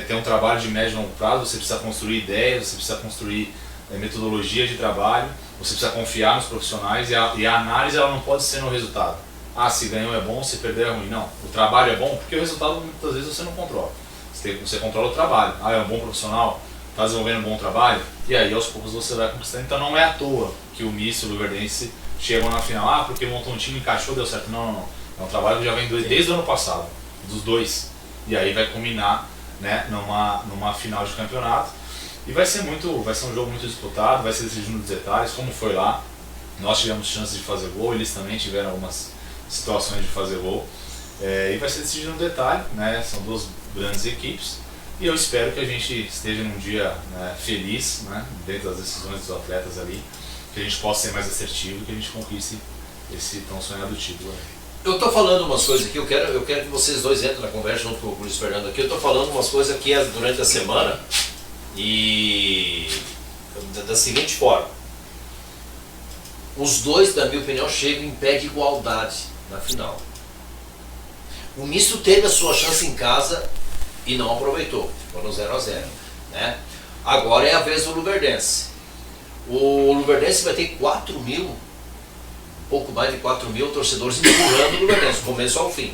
ter um trabalho de médio e longo prazo, você precisa construir ideias, você precisa construir metodologia de trabalho, você precisa confiar nos profissionais e a análise ela não pode ser no resultado. Ah, se ganhou é bom, se perder é ruim. Não, o trabalho é bom porque o resultado muitas vezes você não controla. Você controla o trabalho. Ah, é um bom profissional, está desenvolvendo um bom trabalho, e aí aos poucos você vai conquistando. Então não é à toa que o Misto e o Luverdense chegam na final. Ah, porque montou um time, encaixou, deu certo. Não, não, não. É um trabalho que já vem desde o ano passado, dos dois. E aí vai culminar, né, numa final de campeonato. E vai ser um jogo muito disputado, vai ser decidido nos detalhes, como foi lá. Nós tivemos chances de fazer gol, eles também tiveram algumas situações de fazer gol. E vai ser decidido no detalhe, né? São duas grandes equipes. E eu espero que a gente esteja num dia, né, feliz, né, dentro das decisões dos atletas ali, que a gente possa ser mais assertivo e que a gente conquiste esse tão sonhado título. Eu estou falando umas coisas aqui, eu quero que vocês dois entrem na conversa junto com o Luiz Fernando aqui. Eu estou falando umas coisas aqui durante a semana e da seguinte forma: os dois, na minha opinião, chegam em pé de igualdade na final. O Misto teve a sua chance em casa e não aproveitou, ficou no 0-0, né? Agora é a vez do Luverdense. O Luverdense vai ter 4.000, pouco mais de 4.000 torcedores empurrando o Luverdense, do começo ao fim.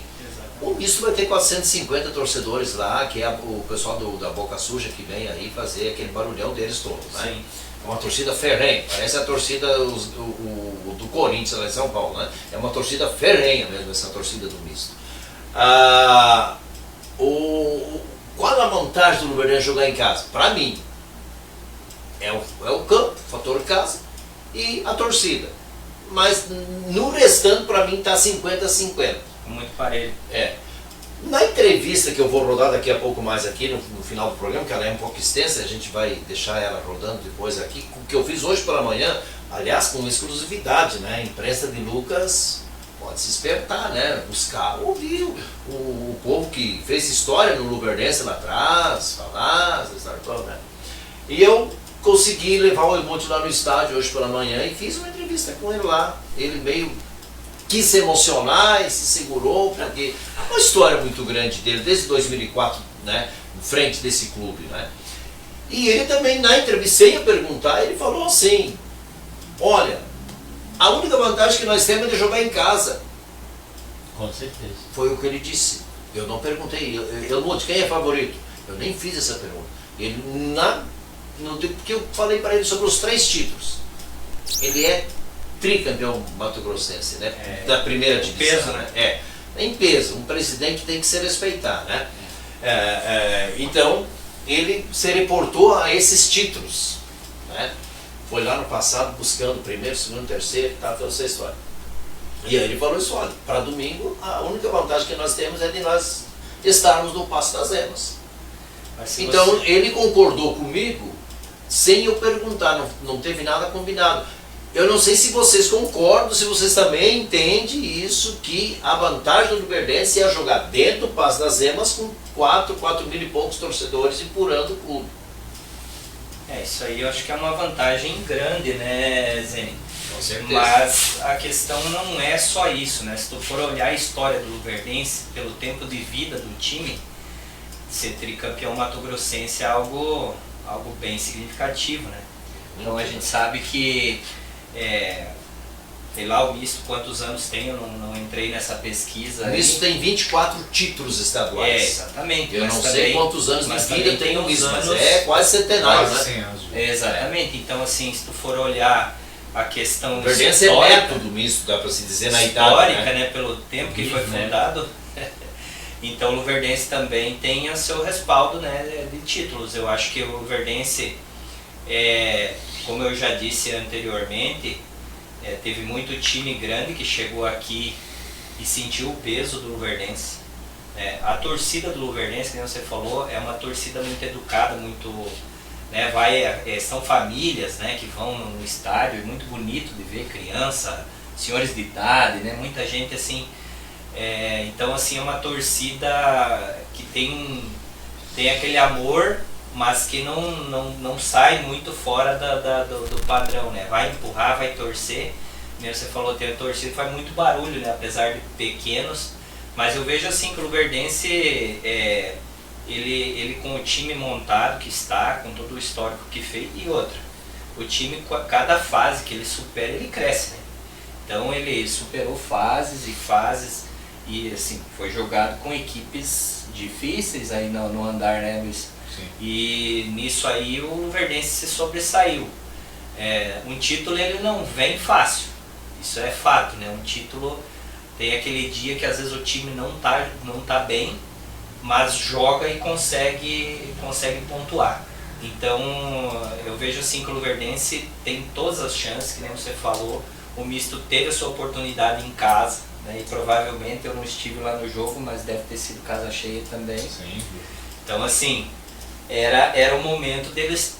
O Misto vai ter 450 torcedores lá, que é o pessoal da Boca Suja que vem aí fazer aquele barulhão deles todo, né? Sim. É uma torcida ferrenha, parece a torcida do Corinthians lá em São Paulo, né? É uma torcida ferrenha mesmo, essa torcida do Misto. Qual a vantagem do Luverdense jogar em casa? Para mim, é o campo, o fator casa e a torcida. Mas no restante, para mim, está 50-50. Muito parelho. Na entrevista que eu vou rodar daqui a pouco mais aqui no final do programa, que ela é um pouco extensa, a gente vai deixar ela rodando depois aqui, o que eu fiz hoje pela manhã, aliás, com exclusividade, né? A imprensa de Lucas pode se espertar, né? Buscar, ouvir o povo que fez história no Luverdense lá atrás, falar, né? E eu consegui levar o Emote lá no estádio hoje pela manhã e fiz uma entrevista com ele lá. Ele meio quis se emocionar e se segurou, porque é uma história muito grande dele, desde 2004, né, em frente desse clube, né? E ele também, na entrevista, sem eu perguntar, ele falou assim: olha, a única vantagem que nós temos é de jogar em casa. Com certeza. Foi o que ele disse. Eu não perguntei, Helmut, quem é favorito? Eu nem fiz essa pergunta. Ele, porque eu falei para ele sobre os 3 títulos. Ele é tricampeão mato-grossense, né? Da primeira divisão. Peso, né? Em peso. Um presidente tem que se respeitar, né? Então, ele se reportou a esses títulos, né? Foi lá no passado buscando primeiro, segundo, terceiro, toda essa história. E aí ele falou isso: olha, para domingo, a única vantagem que nós temos é de nós estarmos no Passo das Emas. Então, ele concordou comigo sem eu perguntar, não teve nada combinado. Eu não sei se vocês concordam, se vocês também entendem isso, que a vantagem do Luverdense é jogar dentro do Passo das Emas com 4.000 e poucos torcedores empurrando o clube. Isso aí eu acho que é uma vantagem grande, né, Zene? Com certeza. Mas a questão não é só isso, né? Se tu for olhar a história do Luverdense, pelo tempo de vida do time, ser tricampeão mato-grossense é algo bem significativo, né? Então a gente sabe que sei lá o Misto quantos anos tem, eu não entrei nessa pesquisa. O Misto tem 24 títulos estaduais. Exatamente. Eu mas não também, sei quantos anos de vida tem o Misto, mas é quase centenário, Quase né? 100 anos. Exatamente. Então, assim, se tu for olhar a questão O Luverdense é neto do Misto, dá para se dizer, na histórica, idade, né? Pelo tempo que foi fundado. Então o Luverdense também tem o seu respaldo, né, de títulos. Eu acho que o Luverdense, como eu já disse anteriormente, teve muito time grande que chegou aqui e sentiu o peso do Luverdense. A torcida do Luverdense, como você falou, é uma torcida muito educada, muito, né, são famílias, né, que vão no estádio, é muito bonito de ver criança, senhores de idade, né? Muita gente assim. Então assim, é uma torcida que tem aquele amor, mas que não sai muito fora do padrão, né? Vai empurrar, vai torcer. Como você falou, tem a torcida que faz muito barulho, né? Apesar de pequenos. Mas eu vejo assim que o Luverdense, ele com o time montado que está, com todo o histórico que fez, e outra, o time, cada fase que ele supera, ele cresce, né? Então ele superou fases e fases, e assim, foi jogado com equipes difíceis aí no andar, né, Luiz? Sim. E nisso aí o Luverdense se sobressaiu. Um título ele não vem fácil, isso é fato, né? Um título tem aquele dia que às vezes o time não tá bem, mas joga e consegue pontuar. Então eu vejo assim que o Luverdense tem todas as chances, que nem você falou. O misto teve a sua oportunidade em casa, né? E provavelmente eu não estive lá no jogo, mas deve ter sido casa cheia também. Sim. Então assim, era o momento deles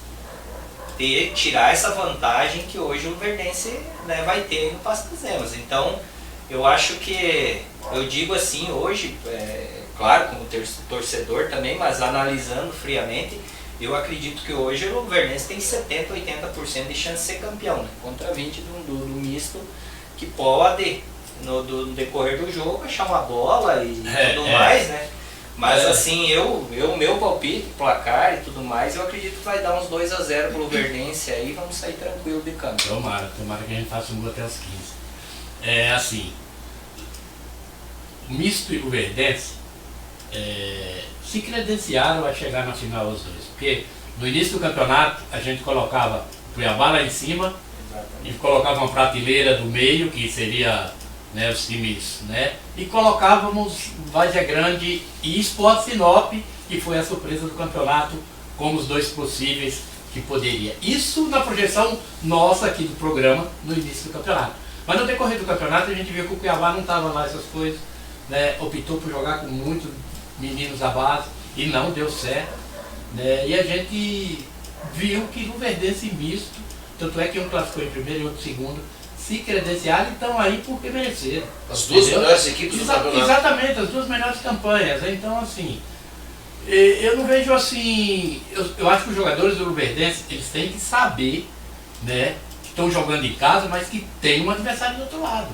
tirar essa vantagem que hoje o Luverdense, né, vai ter no Passo das Emas. Então eu acho que, eu digo assim hoje, claro, como torcedor também, mas analisando friamente, eu acredito que hoje o Luverdense tem 70%, 80% de chance de ser campeão, né? Contra 20% do misto, que pode, no decorrer do jogo, achar uma bola e tudo mais, né? Mas assim, meu palpite, placar e tudo mais, eu acredito que vai dar uns 2-0 pro Luverdense aí, vamos sair tranquilo de campo. Tomara que a gente faça um gol até os 15. Assim, o misto e o Luverdense se credenciaram a chegar na final os dois, porque no início do campeonato a gente colocava o Cuiabá lá em cima. Exatamente. E colocava uma prateleira do meio, que seria, né, os times, né, e colocávamos Várzea Grande e Sport Sinop, que foi a surpresa do campeonato, como os dois possíveis que poderia. Isso na projeção nossa aqui do programa no início do campeonato. Mas no decorrer do campeonato a gente viu que o Cuiabá não estava lá essas coisas, né, optou por jogar com muitos meninos à base e não deu certo, né, e a gente viu que o Luverdense misto, tanto é que um classificou em primeiro e outro em segundo, se credenciaram e estão aí porque mereceram. As duas melhores equipes do campeonato. Exatamente, as duas melhores campanhas. Então, assim, eu não vejo assim. Eu acho que os jogadores do Luverdense, eles têm que saber, né, que estão jogando em casa, mas que tem um adversário do outro lado.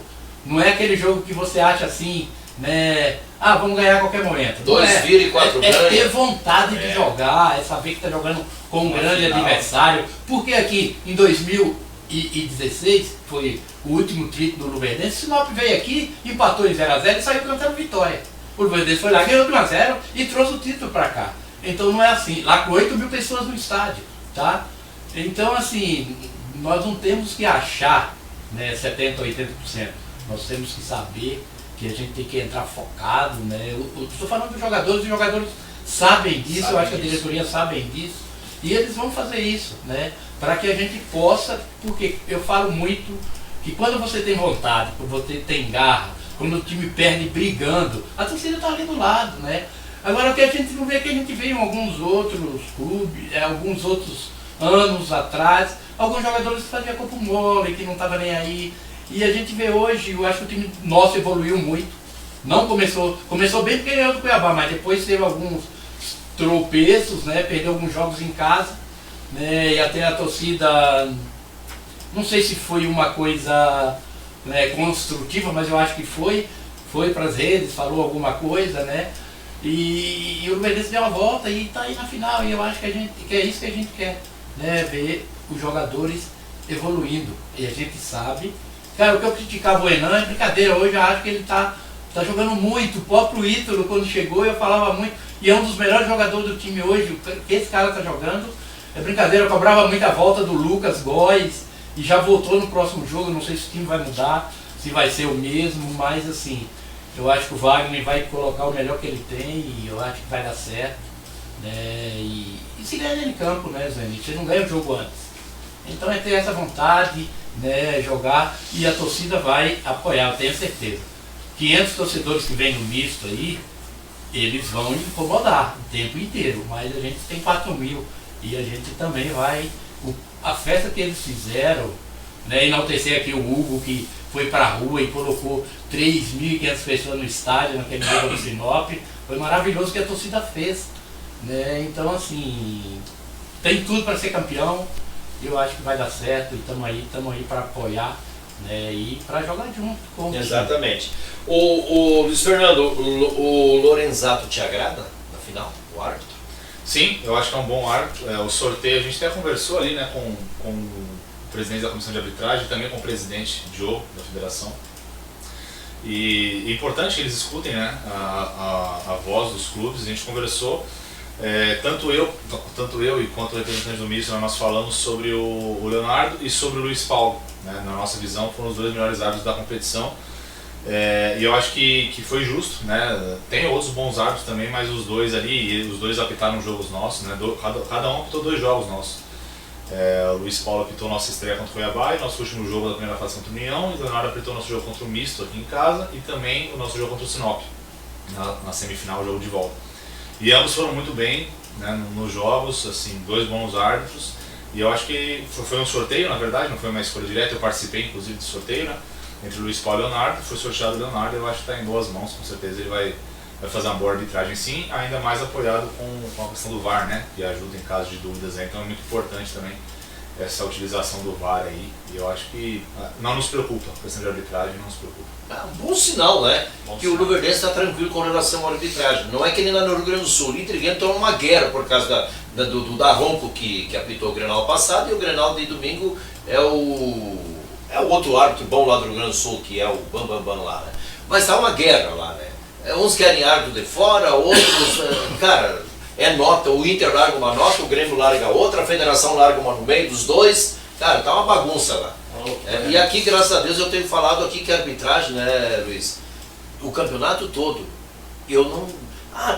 Não é aquele jogo que você acha assim, né? Vamos ganhar a qualquer momento. 2 vira e 4 ganha. É ter vontade de jogar, é saber que está jogando com um grande adversário. Porque aqui em 2016 foi o último título do Luverdense. Sinop veio aqui, empatou em 0-0 e saiu cantando vitória. O Luverdense foi lá, ganhou de 1-0 e trouxe o título para cá. Então não é assim. Lá com 8 mil pessoas no estádio, tá? Então assim, nós não temos que achar, né, 70%, 80%. Nós temos que saber que a gente tem que entrar focado, né? Eu estou falando dos jogadores, os jogadores sabem disso, eu acho que a diretoria sabe disso, e eles vão fazer isso, né? Para que a gente possa, porque eu falo muito que quando você tem vontade, quando você tem garra, quando o time perde brigando, a torcida está ali do lado, né? Agora o que a gente não vê, que a gente vê em alguns outros clubes, alguns outros anos atrás, alguns jogadores que faziam corpo mole, que não estavam nem aí. E a gente vê hoje, eu acho que o time nosso evoluiu muito. Não começou bem porque ganhou do Cuiabá, mas depois teve alguns tropeços, né? Perdeu alguns jogos em casa, né? E até a torcida, não sei se foi uma coisa, né, construtiva, mas eu acho que foi para as redes, falou alguma coisa, né? E o Luverdense deu uma volta e está aí na final. E eu acho que é isso que a gente quer, né? Ver os jogadores evoluindo. E a gente sabe. Cara, o que eu criticava o Enan é brincadeira, hoje eu acho que ele tá jogando muito. O próprio Ítalo, quando chegou, eu falava muito, e é um dos melhores jogadores do time hoje, o que esse cara tá jogando, é brincadeira. Eu cobrava muito a volta do Lucas Góes, e já voltou no próximo jogo, não sei se o time vai mudar, se vai ser o mesmo, mas assim, eu acho que o Wagner vai colocar o melhor que ele tem, e eu acho que vai dar certo, né, e se ganha em campo, né, Zé? Você não ganha o jogo antes. Então é ter essa vontade, né, jogar, e a torcida vai apoiar, eu tenho certeza. 500 torcedores que vêm no misto aí, eles vão incomodar o tempo inteiro, mas a gente tem 4 mil e a gente também vai, a festa que eles fizeram, né, enaltecer aqui o Hugo, que foi pra rua e colocou 3.500 pessoas no estádio naquele jogo do Sinop. Foi maravilhoso o que a torcida fez, né? Então assim, tem tudo para ser campeão. Eu acho que vai dar certo e estamos aí para apoiar, né? E para jogar junto com o Exatamente. O Luiz Fernando, o Lorenzato te agrada na final, o árbitro? Sim, eu acho que é um bom árbitro. O sorteio, a gente até conversou ali, né, com o presidente da comissão de arbitragem e também com o presidente Diogo da federação. E é importante que eles escutem, né, a voz dos clubes. A gente conversou, tanto eu e quanto o representante do Misto, nós falamos sobre o Leonardo e sobre o Luiz Paulo. Né, na nossa visão, foram os dois melhores árbitros da competição. E eu acho que foi justo, né? Tem outros bons árbitros também, mas os dois ali, os dois apitaram jogos nossos, né? Cada um apitou 2 jogos nossos. O Luiz Paulo apitou nossa estreia contra o Cuiabá e nosso último jogo da primeira fase contra o União, e o Leonardo apitou nosso jogo contra o Misto aqui em casa e também o nosso jogo contra o Sinop, na semifinal, o jogo de volta. E ambos foram muito bem, né, nos jogos, assim, 2 bons árbitros. E eu acho que foi um sorteio, na verdade, não foi uma escolha direta, eu participei inclusive do sorteio, né? Entre o Luiz Paulo e o Leonardo, foi sorteado o Leonardo. Eu acho que está em boas mãos, com certeza ele vai fazer uma boa arbitragem sim, ainda mais apoiado com a questão do VAR, né, que ajuda em caso de dúvidas, né? Então é muito importante também essa utilização do VAR aí, e eu acho que não nos preocupa, a questão de arbitragem não nos preocupa. Bom sinal, né? Bom que sinal. o Luverdense está tranquilo com relação à arbitragem. Não é que nem lá no Rio Grande do Sul, o Inter entrou numa guerra por causa da Ronco que apitou o Grenal passado, e o Grenal de domingo é o outro árbitro bom lá do Rio Grande do Sul, que é o Bam lá, né? Mas tá uma guerra lá, né? Uns querem árbitro de fora, outros... cara, é nota, o Inter larga uma nota, o Grêmio larga outra, a Federação larga uma no meio dos dois. Cara, tá uma bagunça lá. E aqui, graças a Deus, eu tenho falado aqui que a arbitragem, né, Luiz? O campeonato todo, eu não...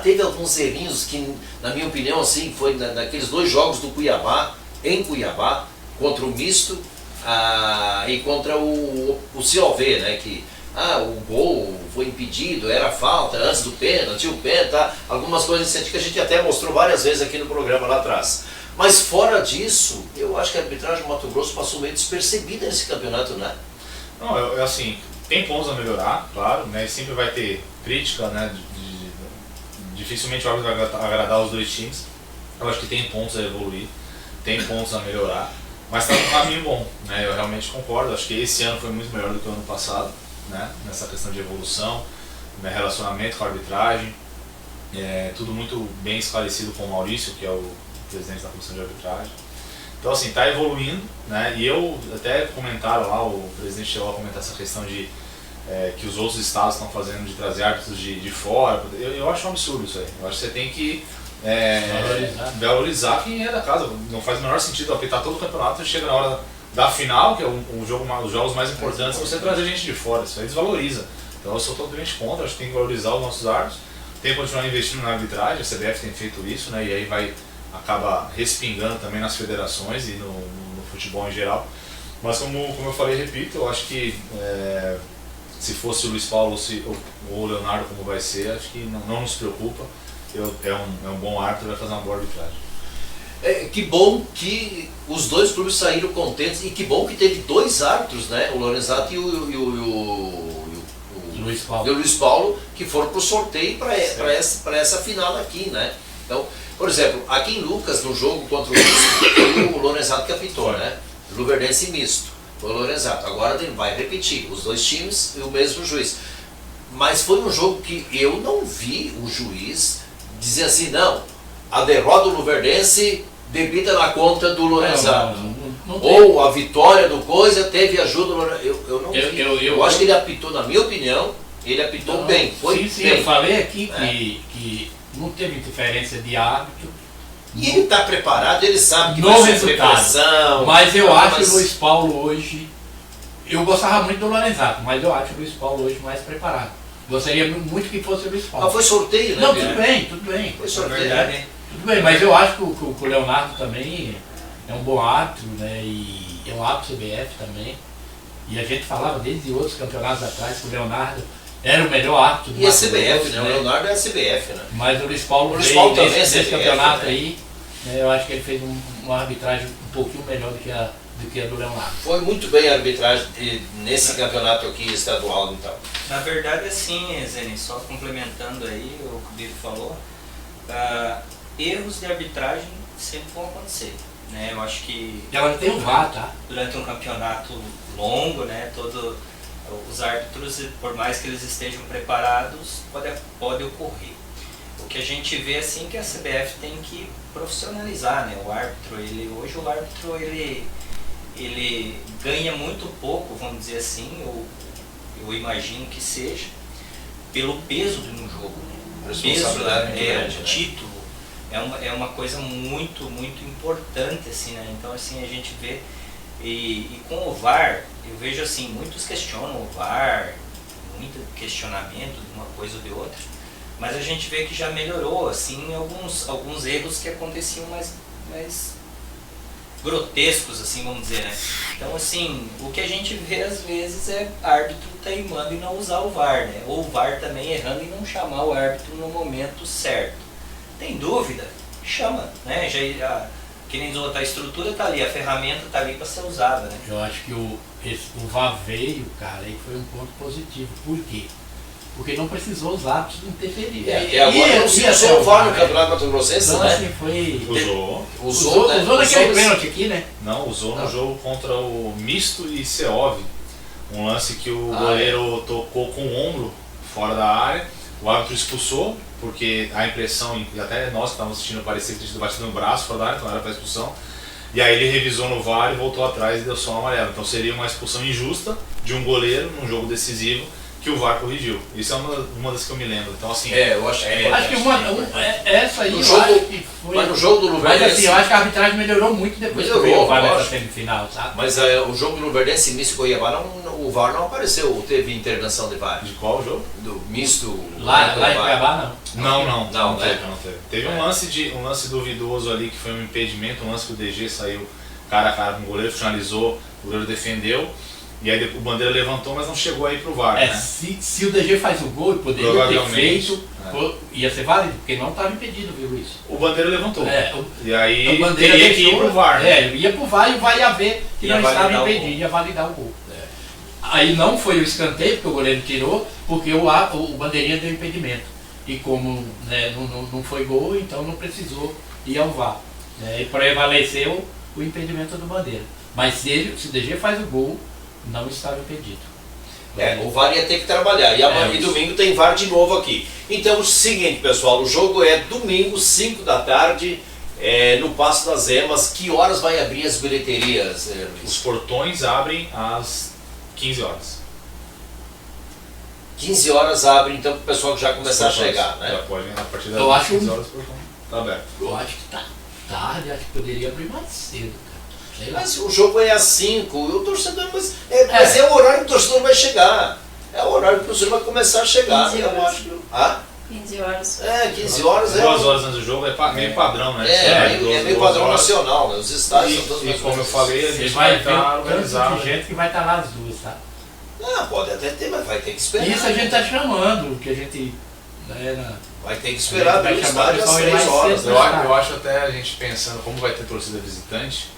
teve alguns errinhos que, na minha opinião, assim, foi naqueles 2 jogos do Cuiabá, em Cuiabá, contra o Misto, e contra o COV, né, que o gol foi impedido, era falta, antes do pênalti, o pênalti, algumas coisas assim que a gente até mostrou várias vezes aqui no programa lá atrás. Mas fora disso, eu acho que a arbitragem do Mato Grosso passou meio despercebida nesse campeonato, né? Não, assim, tem pontos a melhorar, claro, né, e sempre vai ter crítica, né, dificilmente o árbitro vai agradar os 2 times. Eu acho que tem pontos a evoluir, tem pontos a melhorar, mas está num caminho bom, né? Eu realmente concordo. Acho que esse ano foi muito melhor do que o ano passado, né? Nessa questão de evolução, né? Relacionamento com a arbitragem, tudo muito bem esclarecido com o Maurício, que é o presidente da comissão de arbitragem. Então assim, está evoluindo, né? E eu até comentaram lá, o presidente chegou a comentar essa questão de que os outros estados estão fazendo de trazer árbitros de fora. Eu acho um absurdo isso aí. Eu acho que você tem que valorizar quem é da casa. Não faz o menor sentido apitar todo o campeonato e chega na hora da final, que é os jogos mais importantes, você trazer gente de fora. Isso aí desvaloriza. Então eu sou totalmente contra, acho que tem que valorizar os nossos árbitros, tem que continuar investindo na arbitragem. A CBF tem feito isso, né? E aí acaba respingando também nas federações e no futebol em geral. Mas como eu falei, repito, eu acho que se fosse o Luiz Paulo ou o Leonardo, como vai ser, acho que não nos preocupa. É um bom árbitro, vai fazer uma boa arbitragem. Que bom que os 2 clubes saíram contentes, e que bom que teve 2 árbitros, né? O Lorenzato e o Luiz Paulo, que foram para o sorteio para essa final aqui, né? Então, por exemplo, aqui em Lucas, no jogo contra o Misto, foi o Lorenzato que apitou, né? Luverdense Misto, foi o Lorenzato. Agora ele vai repetir, os 2 times e o mesmo juiz. Mas foi um jogo que eu não vi o juiz dizer assim, não, a derrota do Luverdense debida na conta do Lorenzato. Ou a vitória do coisa teve ajuda do Lorenzato. Eu não vi. Eu acho que ele apitou, na minha opinião, ele apitou bem. Foi sim, bem. Eu falei aqui que não teve interferência de árbitro. E ele está preparado, ele sabe que no vai sofrer pressão. Mas eu acho o Luiz Paulo hoje... Eu gostava muito do Lorenzato, mas eu acho o Luiz Paulo hoje mais preparado. Gostaria muito que fosse o Luiz Paulo. Mas foi sorteio, né? Não, tudo bem. Foi sorteio. Verdade. Tudo bem, mas eu acho que o Leonardo também é um bom árbitro, né? E é um árbitro CBF também. E a gente falava desde outros campeonatos atrás que o Leonardo era o melhor árbitro do E a Mato CBF, Grosso, né? O Leonardo é a CBF, né? Mas o Luiz Paulo também é nesse CBF, campeonato né? aí, né? Eu acho que ele fez uma arbitragem um pouquinho melhor do que a do que a do Leão Lagos. Foi muito bem a arbitragem nesse campeonato aqui estadual, então. Na verdade, assim, Zeni, só complementando aí o que o Bico falou, erros de arbitragem sempre vão acontecer, né? Eu acho que E agora tem o VAR, tá? durante um campeonato longo, né, todos os árbitros, por mais que eles estejam preparados, pode ocorrer. O que a gente vê assim que a CBF tem que profissionalizar, né, o árbitro. Hoje o árbitro ele ganha muito pouco, vamos dizer assim, eu imagino que seja, pelo peso de um jogo. Né? O peso, o título, é uma coisa muito, muito importante, assim, né? Então, assim, a gente vê, e com o VAR, eu vejo assim, muitos questionam o VAR, muito questionamento de uma coisa ou de outra, mas a gente vê que já melhorou, assim, alguns erros que aconteciam mais grotescos, assim, vamos dizer, né? Então, assim, o que a gente vê às vezes é árbitro teimando em não usar o VAR, né? Ou o VAR também errando em não chamar o árbitro no momento certo. Tem dúvida? Chama, né? Que nem a estrutura tá ali, a ferramenta tá ali para ser usada, né? Eu acho que o VAR veio, cara, aí foi um ponto positivo. Por quê? Porque não precisou os árbitros interferir. E agora não se usou o VAR no Campeonato Mato Grossense, então, né? assim, foi... Usou naquele pênalti aqui, né? Não, usou no jogo contra o Misto e Seov. Um lance que o goleiro tocou com o ombro fora da área. O árbitro expulsou, porque a impressão, e até nós que estávamos assistindo, parecia que tinha sido batido no braço fora da área, então era para expulsão. E aí ele revisou no VAR e voltou atrás e deu só um amarelo. Então seria uma expulsão injusta de um goleiro num jogo decisivo que o VAR corrigiu. Isso é uma das que eu me lembro. Então, assim, eu acho que acho que essa aí, jogo, acho que foi... Mas no jogo do Luverdense... Mas assim, eu acho que a arbitragem melhorou muito depois que veio o VAR nessa semifinal, sabe? Mas o jogo do Luverdense Misto e Goiabá, o VAR não apareceu, teve intervenção de VAR. De qual jogo? Do Misto... Lá em Goiabá, não. Não teve. Teve um lance duvidoso ali, que foi um impedimento, um lance que o DG saiu cara a cara com o goleiro, finalizou, o goleiro defendeu. E aí o Bandeira levantou, mas não chegou aí pro VAR, né? Se o DG faz o gol e poderia ter feito, ia ser válido, porque não estava impedido, viu, Luiz? O Bandeira levantou. E aí o Bandeira teria que ir pro VAR. Né? Ia pro VAR e o VAR ia ver que não estava impedido, ia validar o gol. Aí não foi o escanteio, porque o goleiro tirou, porque o Bandeirinha deu impedimento. E como, né, não foi gol, então não precisou ir ao VAR. Né? E prevaleceu o impedimento do Bandeira. Mas se o DG faz o gol, não estava impedido. O VAR ia ter que trabalhar. E domingo tem VAR de novo aqui. Então, o seguinte, pessoal, o jogo é domingo, 5 da tarde, no Paço das Emas. Que horas vai abrir as bilheterias, Luiz? Os portões abrem às 15 horas. 15 horas abre, então, para o pessoal já começar a chegar, né? Já pode, a partir das 15 horas o portão está aberto. Eu acho que tá tarde, acho que poderia abrir mais cedo, cara. Mas o jogo é às 5, o torcedor, mas é o horário que o torcedor vai chegar. É o horário que o torcedor vai começar a chegar. 15 horas. Eu acho. 15 horas. 15 horas 2 horas antes do jogo é meio padrão, né? É meio padrão nacional, né? Os estádios são todos E como eu falei, a Você gente vai vai ver estar o tanto organizado. de gente que vai estar lá as duas, tá? Pode até ter, mas vai ter que esperar. Isso a gente tá chamando, que a gente... Né, vai ter que esperar vai abrir o chamar o estádio às pessoal 3 mais horas. cedo. Né? Eu acho até a gente pensando como vai ter torcida visitante,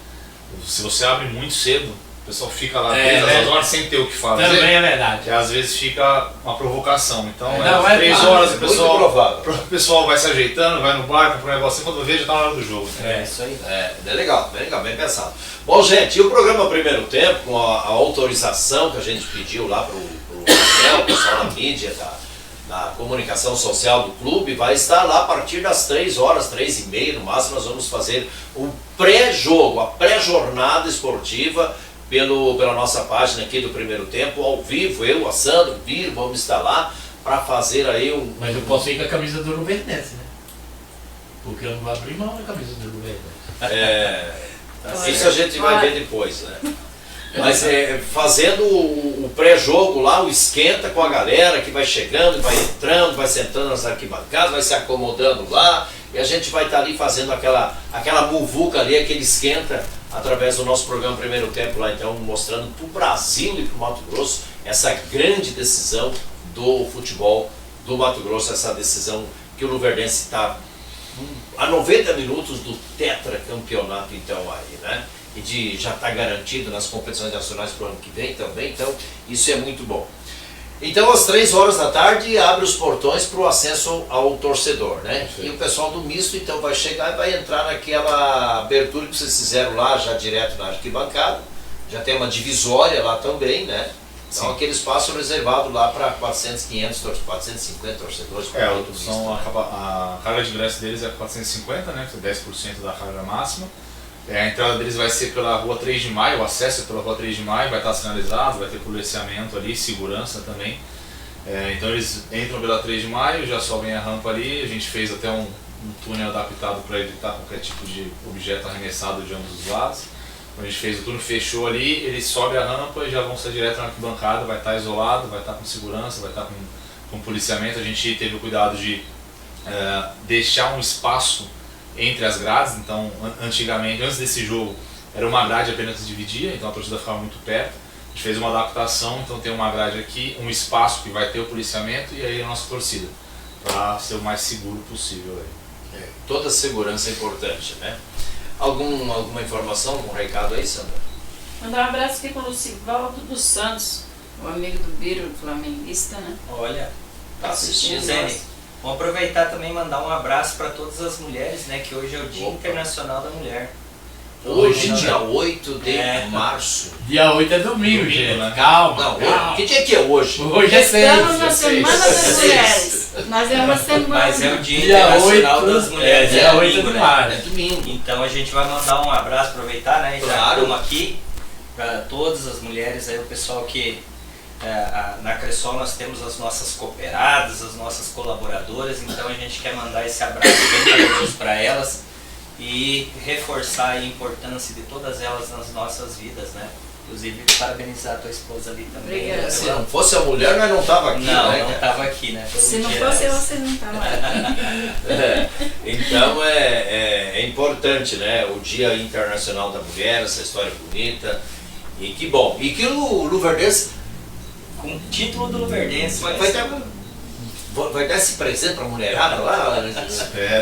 se você abre muito cedo, o pessoal fica lá 3 horas sem ter o que fazer. Também é verdade. E às vezes fica uma provocação. Então, Não, 3 horas o muito pessoal vai se ajeitando, vai no bar, compra um negocinho, quando vê já tá na hora do jogo. Isso aí. É legal, bem pensado. Bom, gente, e o programa Primeiro Tempo, com a autorização que a gente pediu lá pro Rafael, o pessoal da mídia, da comunicação social do clube, vai estar lá a partir das 3 horas, 3h30, no máximo, nós vamos fazer o pré-jogo, a pré-jornada esportiva pela nossa página aqui do Primeiro Tempo, ao vivo, eu, a Sandro, o Biro, vamos estar lá para fazer aí Mas eu posso ir com a camisa do Luverdense, né? Porque eu não vou abrir mão da camisa do Luverdense. Isso a gente vai ver depois, né? Mas fazendo o pré-jogo lá, o esquenta com a galera que vai chegando, vai entrando, vai sentando nas arquibancadas, vai se acomodando lá, e a gente vai estar ali fazendo aquela muvuca ali, aquele esquenta, através do nosso programa Primeiro Tempo lá, então, mostrando para o Brasil e para o Mato Grosso essa grande decisão do futebol do Mato Grosso, essa decisão que o Luverdense está a 90 minutos do tetracampeonato, então, aí, né? e já estar garantido nas competições nacionais para o ano que vem também, então isso é muito bom. Então às 3 horas da tarde abre os portões para o acesso ao torcedor, né? E o pessoal do misto então vai chegar e vai entrar naquela abertura que vocês fizeram lá, já direto na arquibancada, já tem uma divisória lá também, né? Então Sim. aquele espaço reservado lá para 400, 500, 450 torcedores. A carga de ingresso deles é 450, né? 10% da carga máxima. A entrada deles vai ser pela Rua 3 de Maio, o acesso é pela Rua 3 de Maio, vai estar sinalizado, vai ter policiamento ali, segurança também. Então eles entram pela 3 de Maio, já sobem a rampa ali, a gente fez até um túnel adaptado para evitar qualquer tipo de objeto arremessado de ambos os lados. Quando a gente fez o túnel, fechou ali, eles sobem a rampa e já vão ser direto na arquibancada, vai estar isolado, vai estar com segurança, vai estar com policiamento. A gente teve o cuidado de deixar um espaço entre as grades, então antigamente, antes desse jogo, era uma grade apenas que dividia, então a torcida ficava muito perto. A gente fez uma adaptação, então tem uma grade aqui, um espaço que vai ter o policiamento e aí a nossa torcida, para ser o mais seguro possível. Toda segurança é importante, né? Alguma informação, algum recado aí, Sandra? Mandar um abraço aqui para o Lucivaldo dos Santos, o amigo do Biro, flamenguista, né? Olha, Tá assistindo. Gisele, vamos aproveitar também e mandar um abraço para todas as mulheres, né? Que hoje é o Dia Internacional da Mulher. Hoje, dia 8 de março. Dia 8 é domingo, gente. né? Calma. Não, calma. que dia que é hoje? Hoje é 6. Estamos na Semana das Mulheres. Nós é uma semana. Mas é o Dia Dia Internacional 8, das Mulheres. dia 8 domingo, de né? março. É domingo. Então a gente vai mandar um abraço, aproveitar, né? Já Claro. estamos aqui para todas as mulheres, aí o pessoal que na Cressol nós temos as nossas cooperadas, as nossas colaboradoras, então a gente quer mandar esse abraço bem carinhoso para elas e reforçar a importância de todas elas nas nossas vidas, né? Inclusive parabenizar a tua esposa ali também. Obrigada. Se não fosse a mulher, nós não tava aqui, Não, né? não estava aqui, né? Pelo Se não dia fosse eu, antes. você não estava aqui. Então é importante, né? O Dia Internacional da Mulher, essa história bonita. E que bom. E que o Luverdense Com o título do Luverdense. vai dar esse presente pra mulherada lá?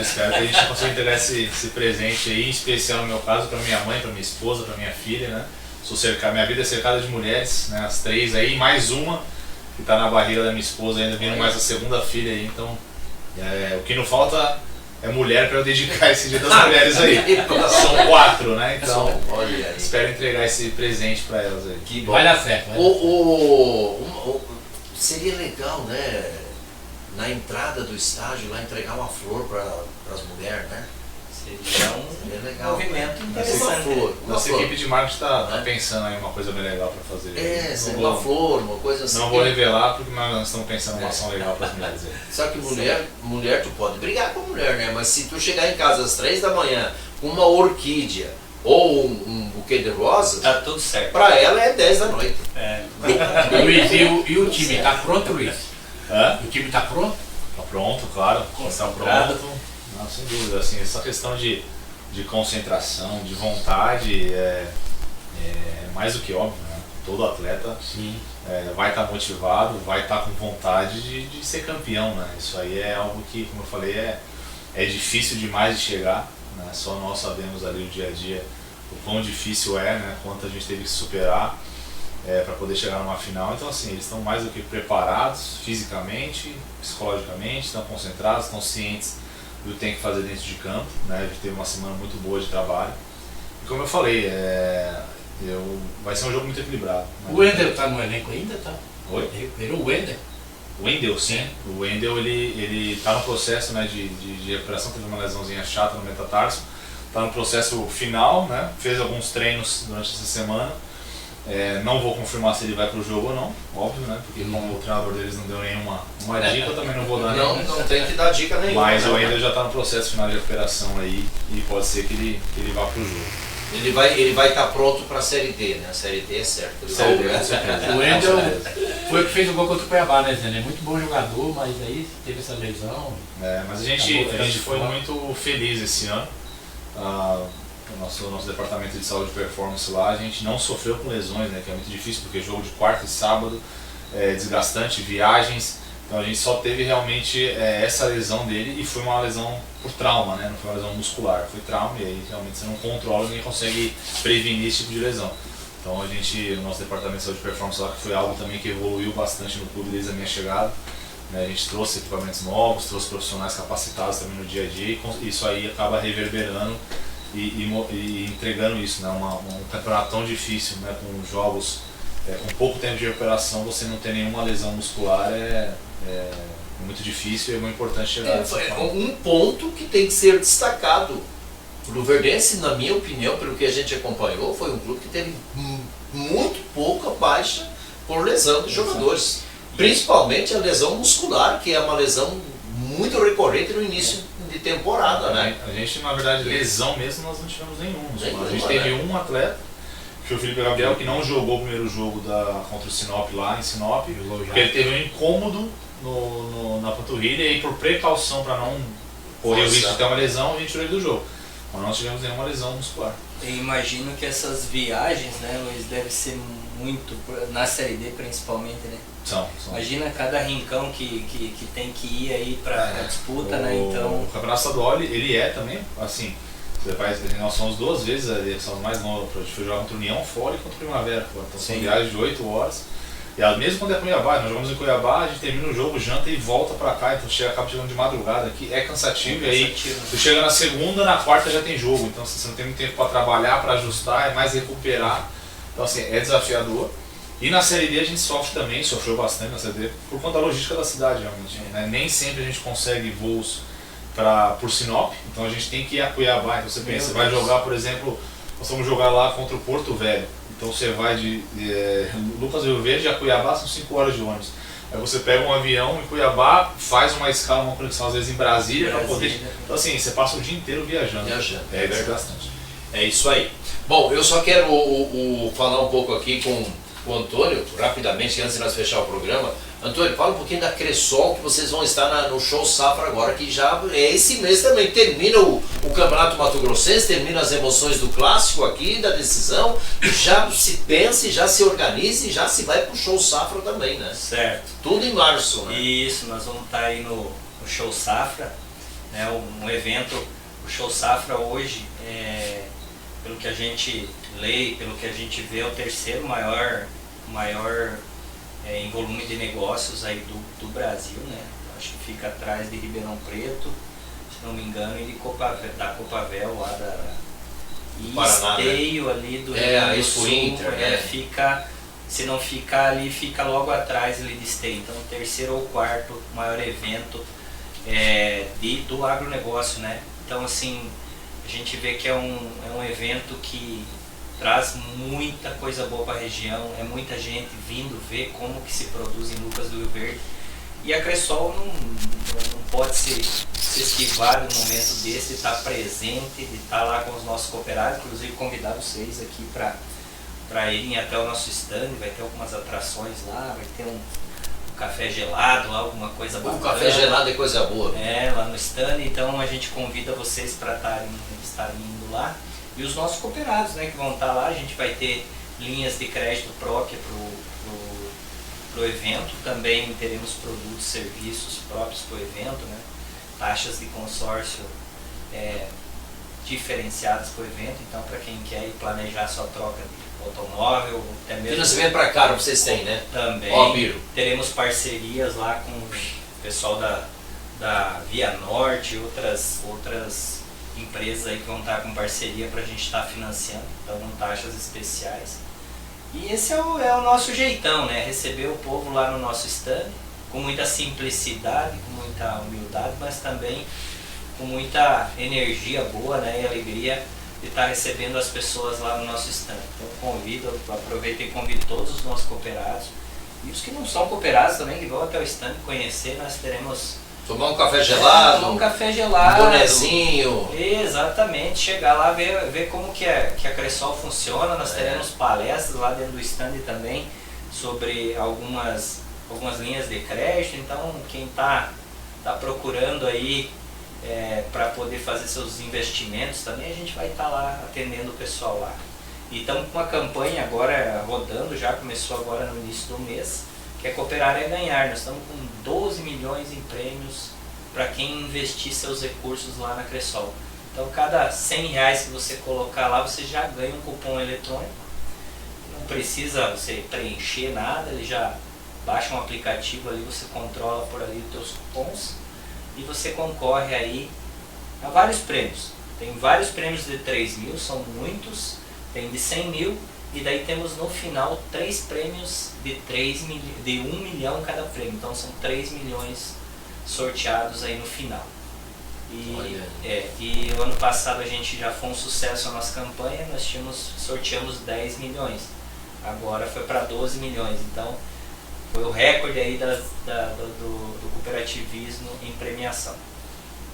Espero que a gente consiga entregar esse presente aí, em especial no meu caso, para minha mãe, para minha esposa, para minha filha, né? Minha vida é cercada de mulheres, né? As 3 aí, mais uma que está na barriga da minha esposa ainda, vindo mais a segunda filha aí, então o que não falta é mulher para eu dedicar esse Dia das Mulheres aí. São 4, né? Então Olha aí. espero entregar esse presente para elas aí. Que bom. Vai dar certo. Vai dar certo. Seria legal, né? Na entrada do estádio lá entregar uma flor para as mulheres, né? Seria um Seria legal. movimento Uma interessante. flor. Uma Nossa flor. equipe de marketing está pensando aí uma coisa bem legal para fazer. Seria Não uma vou- flor, uma coisa assim. Não vou revelar porque nós estamos pensando numa ação legal para as mulheres aí. Só que mulher tu pode brigar com a mulher, né? Mas se tu chegar em casa às 3 da manhã com uma orquídea ou um buquê de rosas, Tá tudo certo. pra ela é 10 da noite. Luiz, e o time? Tá pronto, Luiz? Hã? O time tá pronto? Tá pronto, claro. Está Concentrado. pronto. Não, sem dúvida. Assim, essa questão de concentração, de vontade é mais do que óbvio, né? Todo atleta Sim. vai estar motivado, vai estar com vontade de ser campeão, né? Isso aí é algo que, como eu falei, é difícil demais de chegar, né? Só nós sabemos ali o dia a dia o quão difícil é, né? Quanto a gente teve que superar para poder chegar numa final. Então, assim, eles estão mais do que preparados fisicamente, psicologicamente, estão concentrados, estão cientes do que tem que fazer dentro de campo, né? A gente teve uma semana muito boa de trabalho. E como eu falei, vai ser um jogo muito equilibrado, né? O Wendel tá no elenco ainda, tá? Oi? Recuperou o Wendel? O Wendel, sim. O Wendel, ele tá no processo, né, de recuperação, teve uma lesãozinha chata no metatarso. Tá no processo final, né? Fez alguns treinos durante essa semana. Não vou confirmar se ele vai pro jogo ou não, óbvio, né? Porque como o treinador deles não deu nenhuma dica, eu também não vou dar nenhuma. Não tem que dar dica nenhuma. Mas né? o Wendel já tá no processo final de recuperação aí e pode ser que ele vá pro jogo. Ele vai estar pronto para a Série D, né? A Série D é certo. Ele Série D, vai- com certeza. O Wendel foi o que fez o gol contra o Cuiabá, né, Zé? É muito bom jogador, mas aí teve essa lesão. Mas a gente foi muito feliz esse ano. O nosso departamento de saúde e performance lá, a gente não sofreu com lesões, né, que é muito difícil, porque jogo de quarta e sábado é desgastante, viagens, Então a gente só teve realmente essa lesão dele, e foi uma lesão por trauma, né? Não foi uma lesão muscular, foi trauma, e aí realmente você não controla e nem consegue prevenir esse tipo de lesão. Então o nosso departamento de saúde e performance lá, que foi algo também que evoluiu bastante no clube desde a minha chegada, né? A gente trouxe equipamentos novos, trouxe profissionais capacitados também no dia a dia, e isso aí acaba reverberando e entregando isso, né? Um campeonato tão difícil, né? Com jogos com pouco tempo de recuperação, você não ter nenhuma lesão muscular é muito difícil, e é muito importante chegar nessa forma. Um ponto que tem que ser destacado. O Luverdense, na minha opinião, pelo que a gente acompanhou, foi um clube que teve muito pouca baixa por lesão de jogadores. Principalmente a lesão muscular, que é uma lesão muito recorrente no início de temporada, né? A gente, na verdade, lesão mesmo, nós não tivemos nenhuma. A gente né? teve um atleta, que foi o Felipe Gabriel, que não jogou o primeiro jogo contra o Sinop lá em Sinop, porque ele teve um incômodo na panturrilha, e por precaução para não correr o risco de ter uma lesão, a gente tirou ele do jogo. Mas não tivemos nenhuma lesão muscular. Eu imagino que essas viagens, né, Luiz, deve ser muito, na Série D principalmente, né? São. Imagina cada rincão que tem que ir aí para disputa, né? Então... O Campeonato Estadual, ele é também, assim, nós somos 2 vezes ali, somos mais novos, a gente foi jogar contra o União fora e contra o Primavera, então são viagens de 8 horas. E mesmo quando é Cuiabá, nós jogamos em Cuiabá, a gente termina o jogo, janta e volta pra cá, então acaba chegando de madrugada aqui, é cansativo, e aí você chega na segunda, na quarta já tem jogo, então você não tem muito tempo para trabalhar, para ajustar, é mais recuperar, então assim, é desafiador. E na Série D a gente sofreu bastante na Série D, por conta da logística da cidade realmente, né? Nem sempre a gente consegue voos por Sinop, então a gente tem que ir a Cuiabá, então você pensa, você vai jogar, por exemplo, nós vamos jogar lá contra o Porto Velho. Então você vai de Lucas do Rio Verde a Cuiabá, são 5 horas de ônibus. Aí você pega um avião em Cuiabá, faz uma escala, uma conexão às vezes em Brasília, para poder... Então assim, você passa o dia inteiro viajando. É bastante. É isso aí. Bom, eu só quero falar um pouco aqui com o Antônio, rapidamente, antes de nós fechar o programa. Antônio, fala um pouquinho da Cressol, que vocês vão estar no Show Safra agora, que já é esse mês também. Termina o Campeonato Mato Grossense, termina as emoções do clássico aqui, da decisão, já se pensa, já se organiza e já se vai pro Show Safra também, né? Certo. Tudo em março, né? Isso, nós vamos estar aí no Show Safra, né? Um evento, o Show Safra hoje, pelo que a gente lê, pelo que a gente vê, é o terceiro maior em volume de negócios aí do Brasil, né? Acho que fica atrás de Ribeirão Preto, se não me engano, e da Copavel lá e Paraná, Esteio, né? Ali do a Expo Inter, se não ficar ali, fica logo atrás ali de Esteio. Então, o terceiro ou quarto maior evento do agronegócio, né? Então, assim, a gente vê que é um evento que traz muita coisa boa para a região, é muita gente vindo ver como que se produz em Lucas do Rio Verde. E a Cressol não pode se esquivar de um momento desse, de estar presente, de estar lá com os nossos cooperados, inclusive convidar vocês aqui para irem até o nosso stand, vai ter algumas atrações lá, vai ter um café gelado lá, alguma coisa bacana. O café gelado é coisa boa. Lá no stand, então a gente convida vocês para estarem indo lá. E os nossos cooperados, né, que vão estar lá, a gente vai ter linhas de crédito própria para o evento, também teremos produtos e serviços próprios para o evento, né, taxas de consórcio diferenciadas para o evento, então para quem quer planejar sua troca de automóvel, até mesmo... Financiamento para caro vocês têm, né? Também teremos parcerias lá com o pessoal da Via Norte e outras empresas aí que vão estar com parceria para a gente estar financiando, então taxas especiais. E esse é o nosso jeitão, né? Receber o povo lá no nosso stand, com muita simplicidade, com muita humildade, mas também com muita energia boa, né? E alegria de estar recebendo as pessoas lá no nosso stand. Então aproveito e convido todos os nossos cooperados, e os que não são cooperados também, que vão até o stand conhecer. Nós teremos... Tomar um café gelado, tomar um café gelado, um bonezinho. Exatamente, chegar lá, ver como que a Cressol funciona. Nós teremos palestras lá dentro do stand também sobre algumas linhas de crédito. Então, quem está procurando aí para poder fazer seus investimentos também, a gente vai estar lá atendendo o pessoal lá. E estamos com uma campanha agora rodando, já começou agora no início do mês, que é Cooperar é Ganhar. Nós estamos com 12 milhões em prêmios para quem investir seus recursos lá na Cressol. Então, cada R$100 que você colocar lá, você já ganha um cupom eletrônico. Não precisa você preencher nada, ele já baixa um aplicativo ali, você controla por ali os teus cupons e você concorre aí a vários prêmios. Tem vários prêmios de 3 mil, são muitos, tem de 100 mil e daí temos no final 3 prêmios de 1 milhão cada prêmio. Então são 3 milhões sorteados aí no final. E o ano passado a gente já foi um sucesso a nossa campanha, nós sorteamos 10 milhões. Agora foi para 12 milhões, então foi o recorde aí do cooperativismo em premiação.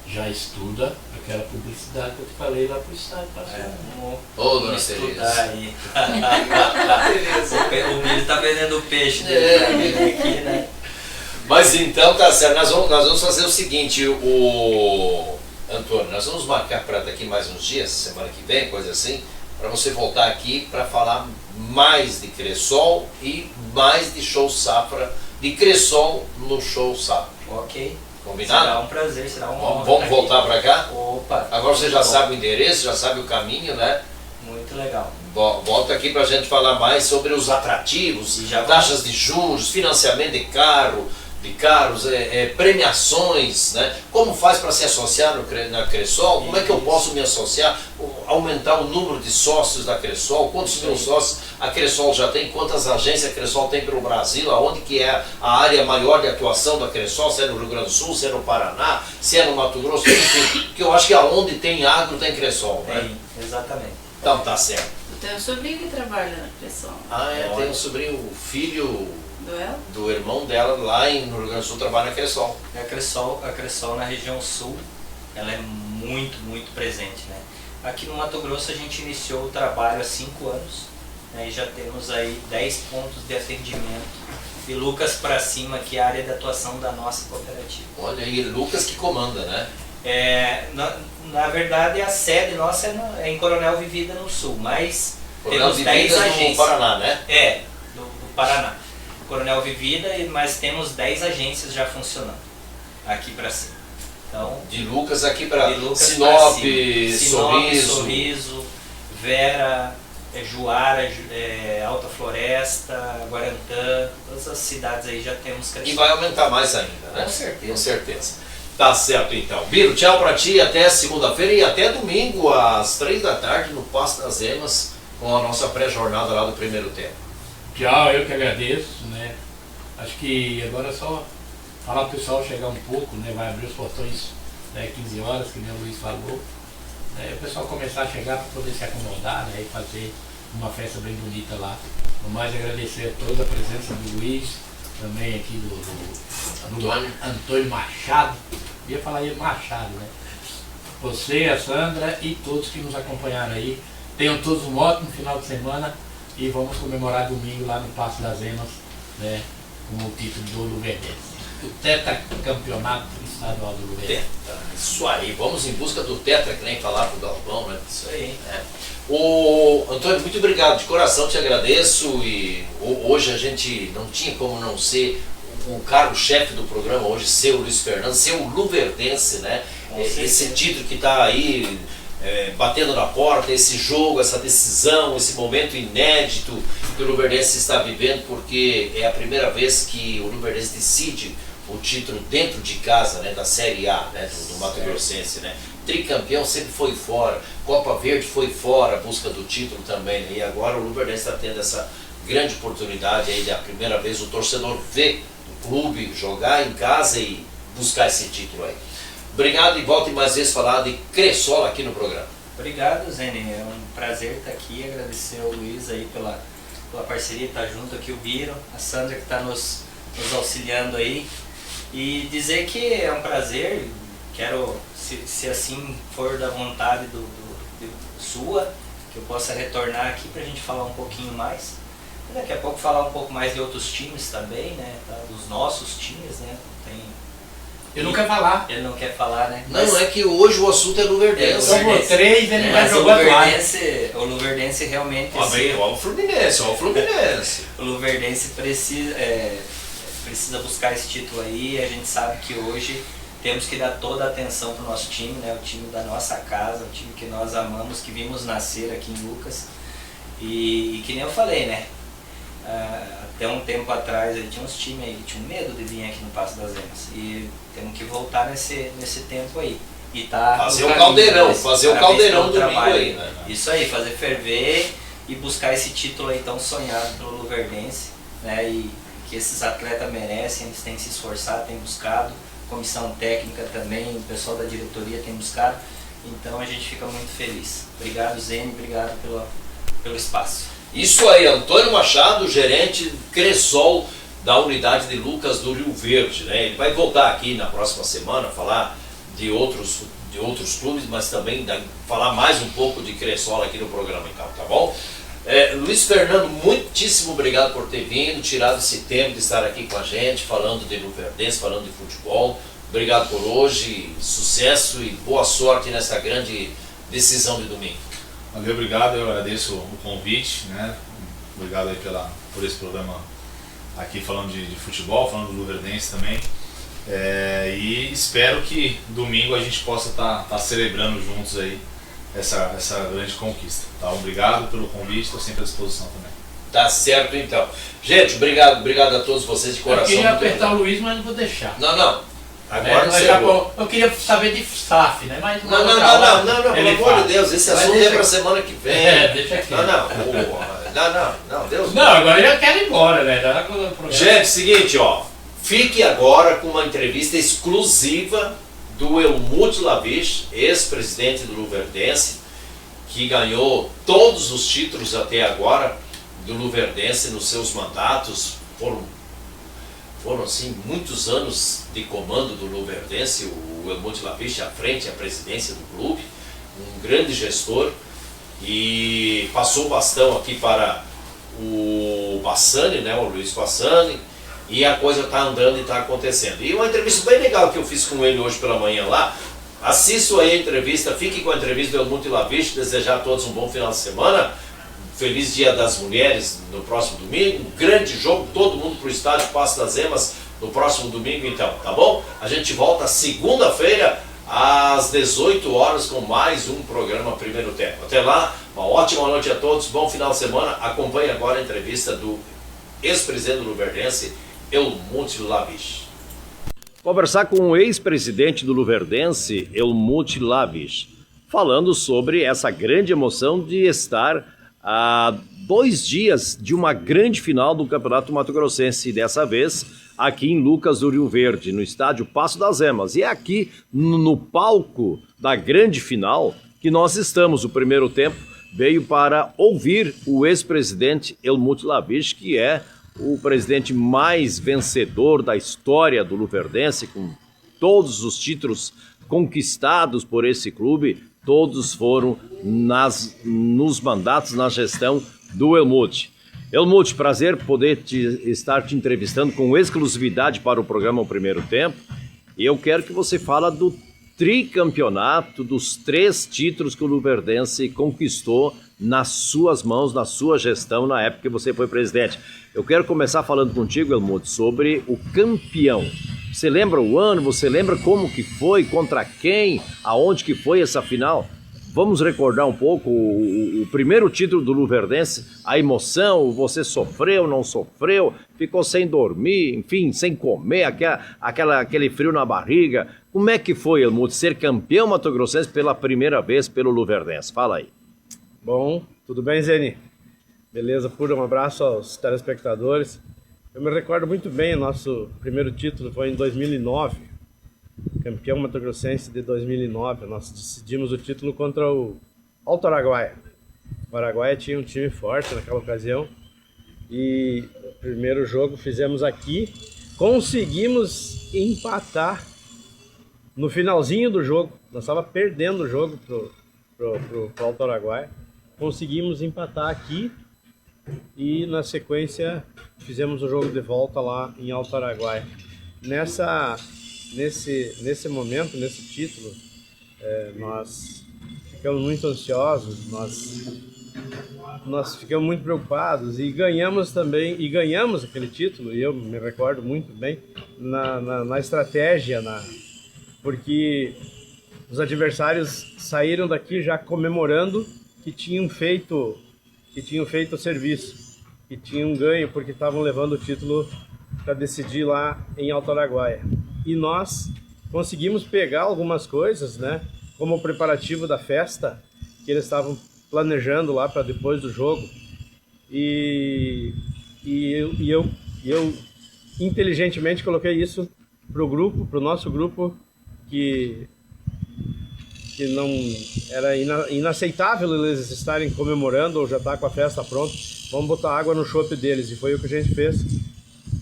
Já estuda aquela publicidade que eu te falei lá pro estádio passado. Vamos estudar aí. O Milho tá vendendo o peixe dele aqui, né? Mas então tá certo, nós vamos fazer o seguinte, Antônio, nós vamos marcar para daqui mais uns dias, semana que vem, coisa assim, para você voltar aqui para falar mais de Cressol e mais de Show Safra, de Cressol no Show Safra. Ok. Combinado? Será um prazer, será um honra. Vamos voltar para cá? Opa! Agora você já sabe o endereço, já sabe o caminho, né? Muito legal. Volta aqui para a gente falar mais sobre os atrativos, taxas de juros, financiamento de carros, premiações, né? Como faz para se associar na Cressol? Como é que eu posso me associar? Aumentar o número de sócios da Cressol? Quantos mil sócios a Cressol já tem? Quantas agências a Cressol tem pelo Brasil? Aonde que é a área maior de atuação da Cressol? Se é no Rio Grande do Sul, se é no Paraná, se é no Mato Grosso, enfim. Porque eu acho que aonde tem agro tem Cressol, né? Tem, exatamente. Então tá certo. Eu tenho um sobrinho que trabalha na Cressol. Tem um sobrinho, o filho do irmão dela lá no Rio Grande do Sul trabalha na Cressol. A Cressol na região sul, ela é muito, muito presente, né? Aqui no Mato Grosso a gente iniciou o trabalho há 5 anos, né? E já temos aí 10 pontos de atendimento. E Lucas para cima, que é a área de atuação da nossa cooperativa. Olha aí, Lucas que comanda, né? Na verdade a sede nossa é em Coronel Vivida no sul, mas Coronel temos 10 agências. do Paraná, né? Do Paraná. Coronel Vivida, mas temos 10 agências já funcionando aqui para cima. Então, de Lucas aqui para Sinop, Sorriso, Vera, Juara, Alta Floresta, Guarantã, todas as cidades aí já temos crescido. E vai aumentar mais ainda, né? Com certeza. Com certeza. Tá certo então. Biro, tchau pra ti, até segunda-feira e até domingo às 3 da tarde no Passo das Emas com a nossa pré-jornada lá do primeiro tempo. Tchau, eu que agradeço, né? Acho que agora é só falar pro pessoal chegar um pouco, né? Vai abrir os portões 15 horas, que nem o Luiz falou. O pessoal começar a chegar para poder se acomodar, né? E fazer uma festa bem bonita lá. No mais, agradecer a toda a presença do Luiz, também aqui do Antônio Machado. Eu ia falar Machado, né? Você, a Sandra e todos que nos acompanharam aí. Tenham todos um ótimo final de semana e vamos comemorar domingo lá no Passo das Emas, né? Com o título do Luverdense. O tetracampeonato estadual do Luverdense. Isso aí, vamos em busca do tetra, que nem falava o Galvão, né? Isso aí. Ô, Antônio, muito obrigado, de coração te agradeço e hoje a gente não tinha como não ser o cargo-chefe do programa hoje, ser o Luiz Fernando, ser o Luverdense, né? Esse título que está aí batendo na porta, esse jogo, essa decisão, esse momento inédito que o Luverdense está vivendo, porque é a primeira vez que o Luverdense decide o título dentro de casa, né, da Série A, né, do Mato Grossense, né? Tricampeão sempre foi fora, Copa Verde foi fora, busca do título também, né? E agora o Luverdense está tendo essa grande oportunidade aí, a primeira vez o torcedor vê o clube jogar em casa e buscar esse título aí. Obrigado e volte mais vezes falar de Cressol aqui no programa. Obrigado, Zene, é um prazer estar aqui, agradecer ao Luiz aí pela parceria, estar junto aqui, o Biro, a Sandra que está nos auxiliando aí, e dizer que é um prazer, quero, se assim for da vontade sua, que eu possa retornar aqui para a gente falar um pouquinho mais, e daqui a pouco falar um pouco mais de outros times também, né, dos nossos times, né, Ele não quer falar. Ele não quer falar, né? Não, é que hoje o assunto é Luverdense. Somos 3, ele vai mas jogar o Luverdense realmente... Ó, o Fluminense, ó o Fluminense. O Luverdense precisa buscar esse título aí. A gente sabe que hoje temos que dar toda a atenção para o nosso time, né? O time da nossa casa, o time que nós amamos, que vimos nascer aqui em Lucas. E que nem eu falei, né? Até um tempo atrás tinha uns times aí que tinham medo de vir aqui no Passo das Emas. E temos que voltar nesse tempo aí. E tá fazer o caldeirão, fazer o caldeirão domingo aí, né? Isso aí, fazer ferver e buscar esse título aí tão sonhado pelo Luverdense, né? E que esses atletas merecem, eles têm se esforçado, têm buscado, comissão técnica também, o pessoal da diretoria tem buscado, então a gente fica muito feliz. Obrigado, Zene, obrigado pelo espaço. Isso aí, Antônio Machado, gerente Cressol da unidade de Lucas do Rio Verde, né? Ele vai voltar aqui na próxima semana, falar de outros clubes, mas também falar mais um pouco de Cressol aqui no programa, então, tá bom? Luiz Fernando, muitíssimo obrigado por ter vindo, tirado esse tempo de estar aqui com a gente, falando de Luverdense, falando de futebol. Obrigado por hoje, sucesso e boa sorte nessa grande decisão de domingo. Valeu, obrigado, eu agradeço o convite, né? Obrigado aí por esse programa aqui falando de futebol, falando do Luverdense também. E espero que domingo a gente possa estar celebrando juntos aí essa grande conquista. Tá? Obrigado pelo convite, estou sempre à disposição também. Tá certo então. Gente, obrigado a todos vocês de coração. Eu queria apertar o Luiz, mas não vou deixar. Não. Agora eu queria saber de SAF, né? Mas não, pelo amor de Deus, esse assunto é pra semana que vem. Deixa aqui. Não, Deus. Não, agora eu já quero ir embora, né? Gente, seguinte, ó. Fique agora com uma entrevista exclusiva do Helmut Lavish, ex-presidente do Luverdense, que ganhou todos os títulos até agora do Luverdense nos seus mandatos. Foram assim, muitos anos de comando do Luverdense, o Helmut Lavish à frente, à presidência do clube, um grande gestor, e passou o bastão aqui para o Bassani, né, o Luiz Bassani, e a coisa está andando e está acontecendo. E uma entrevista bem legal que eu fiz com ele hoje pela manhã lá. Assistam aí a entrevista, fiquem com a entrevista do Helmut Lavish, desejar a todos um bom final de semana. Feliz Dia das Mulheres no próximo domingo. Um grande jogo, todo mundo para o estádio Passo das Emas no próximo domingo então, tá bom? A gente volta segunda-feira às 18 horas com mais um programa Primeiro Tempo. Até lá, uma ótima noite a todos, bom final de semana. Acompanhe agora a entrevista do ex-presidente do Luverdense, Helmut Lavish. Conversar com o ex-presidente do Luverdense, Helmut Lavish, falando sobre essa grande emoção de estar a 2 dias de uma grande final do Campeonato Mato Grossense, e dessa vez aqui em Lucas do Rio Verde, no estádio Passo das Emas. E é aqui no palco da grande final que nós estamos. O primeiro tempo veio para ouvir o ex-presidente Helmut Lavish, que é o presidente mais vencedor da história do Luverdense, com todos os títulos conquistados por esse clube, todos foram nos mandatos, na gestão do Helmut. Helmut, prazer poder estar te entrevistando com exclusividade para o programa O Primeiro Tempo. E eu quero que você fale do tricampeonato, dos 3 títulos que o Luverdense conquistou nas suas mãos, na sua gestão, na época que você foi presidente. Eu quero começar falando contigo, Helmut, sobre o campeão. Você lembra o ano? Você lembra como que foi? Contra quem? Aonde que foi essa final? Vamos recordar um pouco o primeiro título do Luverdense, a emoção, você sofreu, não sofreu, ficou sem dormir, enfim, sem comer, aquele frio na barriga. Como é que foi, Helmut, ser campeão mato-grossense pela primeira vez pelo Luverdense? Fala aí. Bom, tudo bem, Zeni? Beleza pura, um abraço aos telespectadores. Eu me recordo muito bem, o nosso primeiro título foi em 2009, campeão mato-grossense de 2009. Nós decidimos o título contra o Alto Araguaia. O Araguaia tinha um time forte naquela ocasião e o primeiro jogo fizemos aqui, conseguimos empatar no finalzinho do jogo. Nós estávamos perdendo o jogo pro Alto Araguaia. Conseguimos empatar aqui e na sequência fizemos o jogo de volta lá em Alto Araguaia. Nesse momento, nesse título, nós ficamos muito ansiosos, nós nós ficamos muito preocupados e ganhamos também, e ganhamos aquele título, e eu me recordo muito bem, na estratégia, porque os adversários saíram daqui já comemorando que tinham feito o serviço, que tinham ganho, porque estavam levando o título para decidir lá em Alto Araguaia. E nós conseguimos pegar algumas coisas, né, como o preparativo da festa, que eles estavam planejando lá para depois do jogo. E eu inteligentemente coloquei isso pro grupo, pro nosso grupo, que não era inaceitável eles estarem comemorando ou já estar com a festa pronta. Vamos botar água no chope deles, e foi o que a gente fez.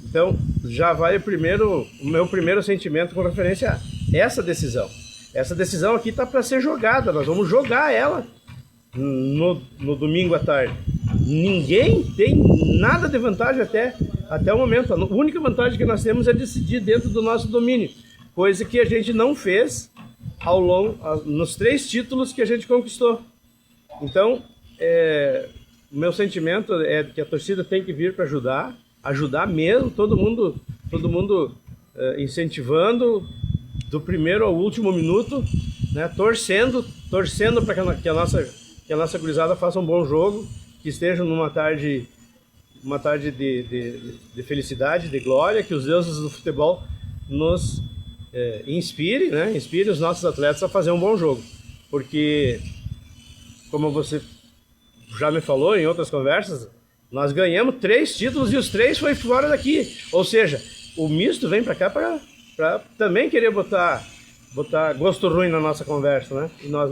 Então, já vai o meu primeiro sentimento com referência a essa decisão. Essa decisão aqui está para ser jogada, nós vamos jogar ela no domingo à tarde. Ninguém tem nada de vantagem até o momento. A única vantagem que nós temos é decidir dentro do nosso domínio, coisa que a gente não fez nos 3 títulos que a gente conquistou. Então, o meu sentimento é que a torcida tem que vir para ajudar mesmo, todo mundo incentivando do primeiro ao último minuto, né, torcendo para que a nossa gurizada faça um bom jogo, que esteja numa tarde de felicidade, de glória, que os deuses do futebol nos inspire os nossos atletas a fazer um bom jogo, porque, como você já me falou em outras conversas, nós ganhamos 3 títulos e os 3 foi fora daqui. Ou seja, o misto vem para cá para também querer botar gosto ruim na nossa conversa, né? E nós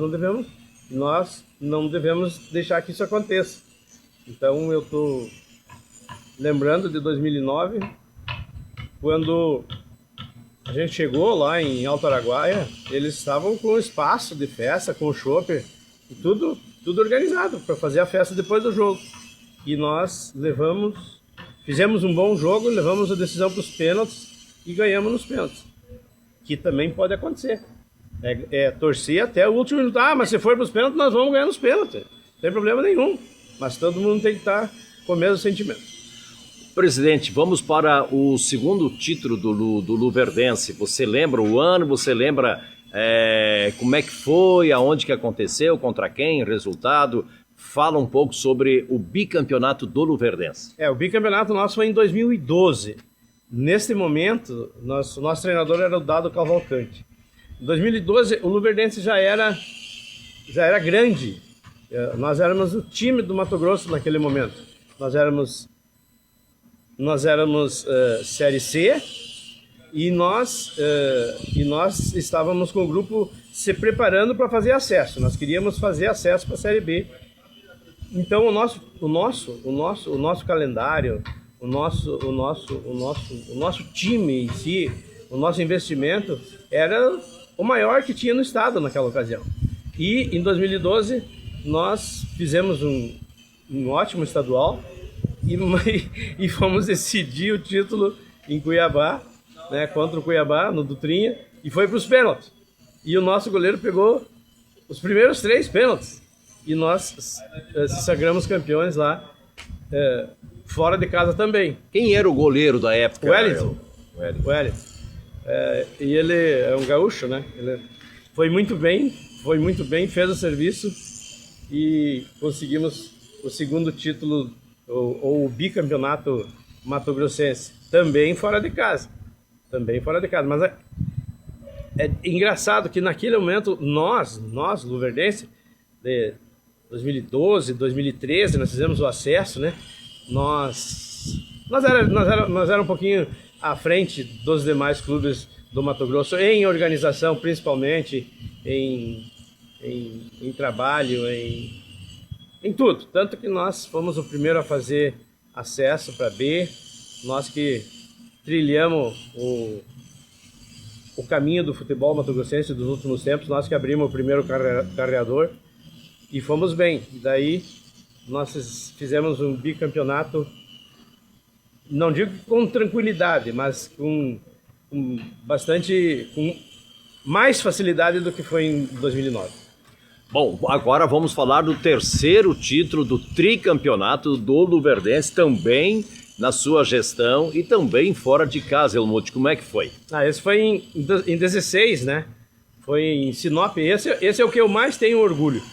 não devemos deixar que isso aconteça. Então eu tô lembrando de 2009, quando a gente chegou lá em Alto Araguaia, eles estavam com espaço de festa, com chopp e tudo organizado para fazer a festa depois do jogo. E nós fizemos um bom jogo, levamos a decisão para os pênaltis e ganhamos nos pênaltis. Que também pode acontecer. Torcer até o último minuto. Mas se for para os pênaltis, nós vamos ganhar nos pênaltis. Não tem problema nenhum. Mas todo mundo tem que estar com o mesmo sentimento. Presidente, vamos para o segundo título do Luverdense. Você lembra o ano? Você lembra como é que foi? Aonde que aconteceu? Contra quem? Resultado? Fala um pouco sobre o bicampeonato do Luverdense. O bicampeonato nosso foi em 2012. Neste momento, nosso treinador era o Dado Cavalcante. Em 2012, o Luverdense já era grande. Nós éramos o time do Mato Grosso naquele momento. Nós éramos Série C e nós estávamos com o grupo se preparando para fazer acesso. Nós queríamos fazer acesso para a Série B. Então o nosso calendário, o nosso time em si, o nosso investimento era o maior que tinha no estado naquela ocasião. E em 2012 nós fizemos um ótimo estadual e fomos decidir o título em Cuiabá, né, contra o Cuiabá, no Dutrinha, e foi para os pênaltis. E o nosso goleiro pegou os primeiros 3 pênaltis. E nós se sagramos campeões lá, fora de casa também. Quem era o goleiro da época? O Wellington. E ele é um gaúcho, né? Ele foi muito bem, fez o serviço e conseguimos o segundo título, ou o bicampeonato mato-grossense, também fora de casa. Mas é engraçado que naquele momento nós luverdense, de 2012, 2013, nós fizemos o acesso, né? Nós era um pouquinho à frente dos demais clubes do Mato Grosso, em organização, principalmente, em trabalho, em tudo. Tanto que nós fomos o primeiro a fazer acesso para B, nós que trilhamos o caminho do futebol mato-grossense dos últimos tempos, nós que abrimos o primeiro carreador e fomos bem. Daí nós fizemos um bicampeonato, não digo com tranquilidade, mas com mais facilidade do que foi em 2009. Bom, agora vamos falar do terceiro título do tricampeonato do Luverdense, também na sua gestão e também fora de casa, Helmut. Como é que foi? Esse foi em 16, né? Foi em Sinop. Esse é o que eu mais tenho orgulho.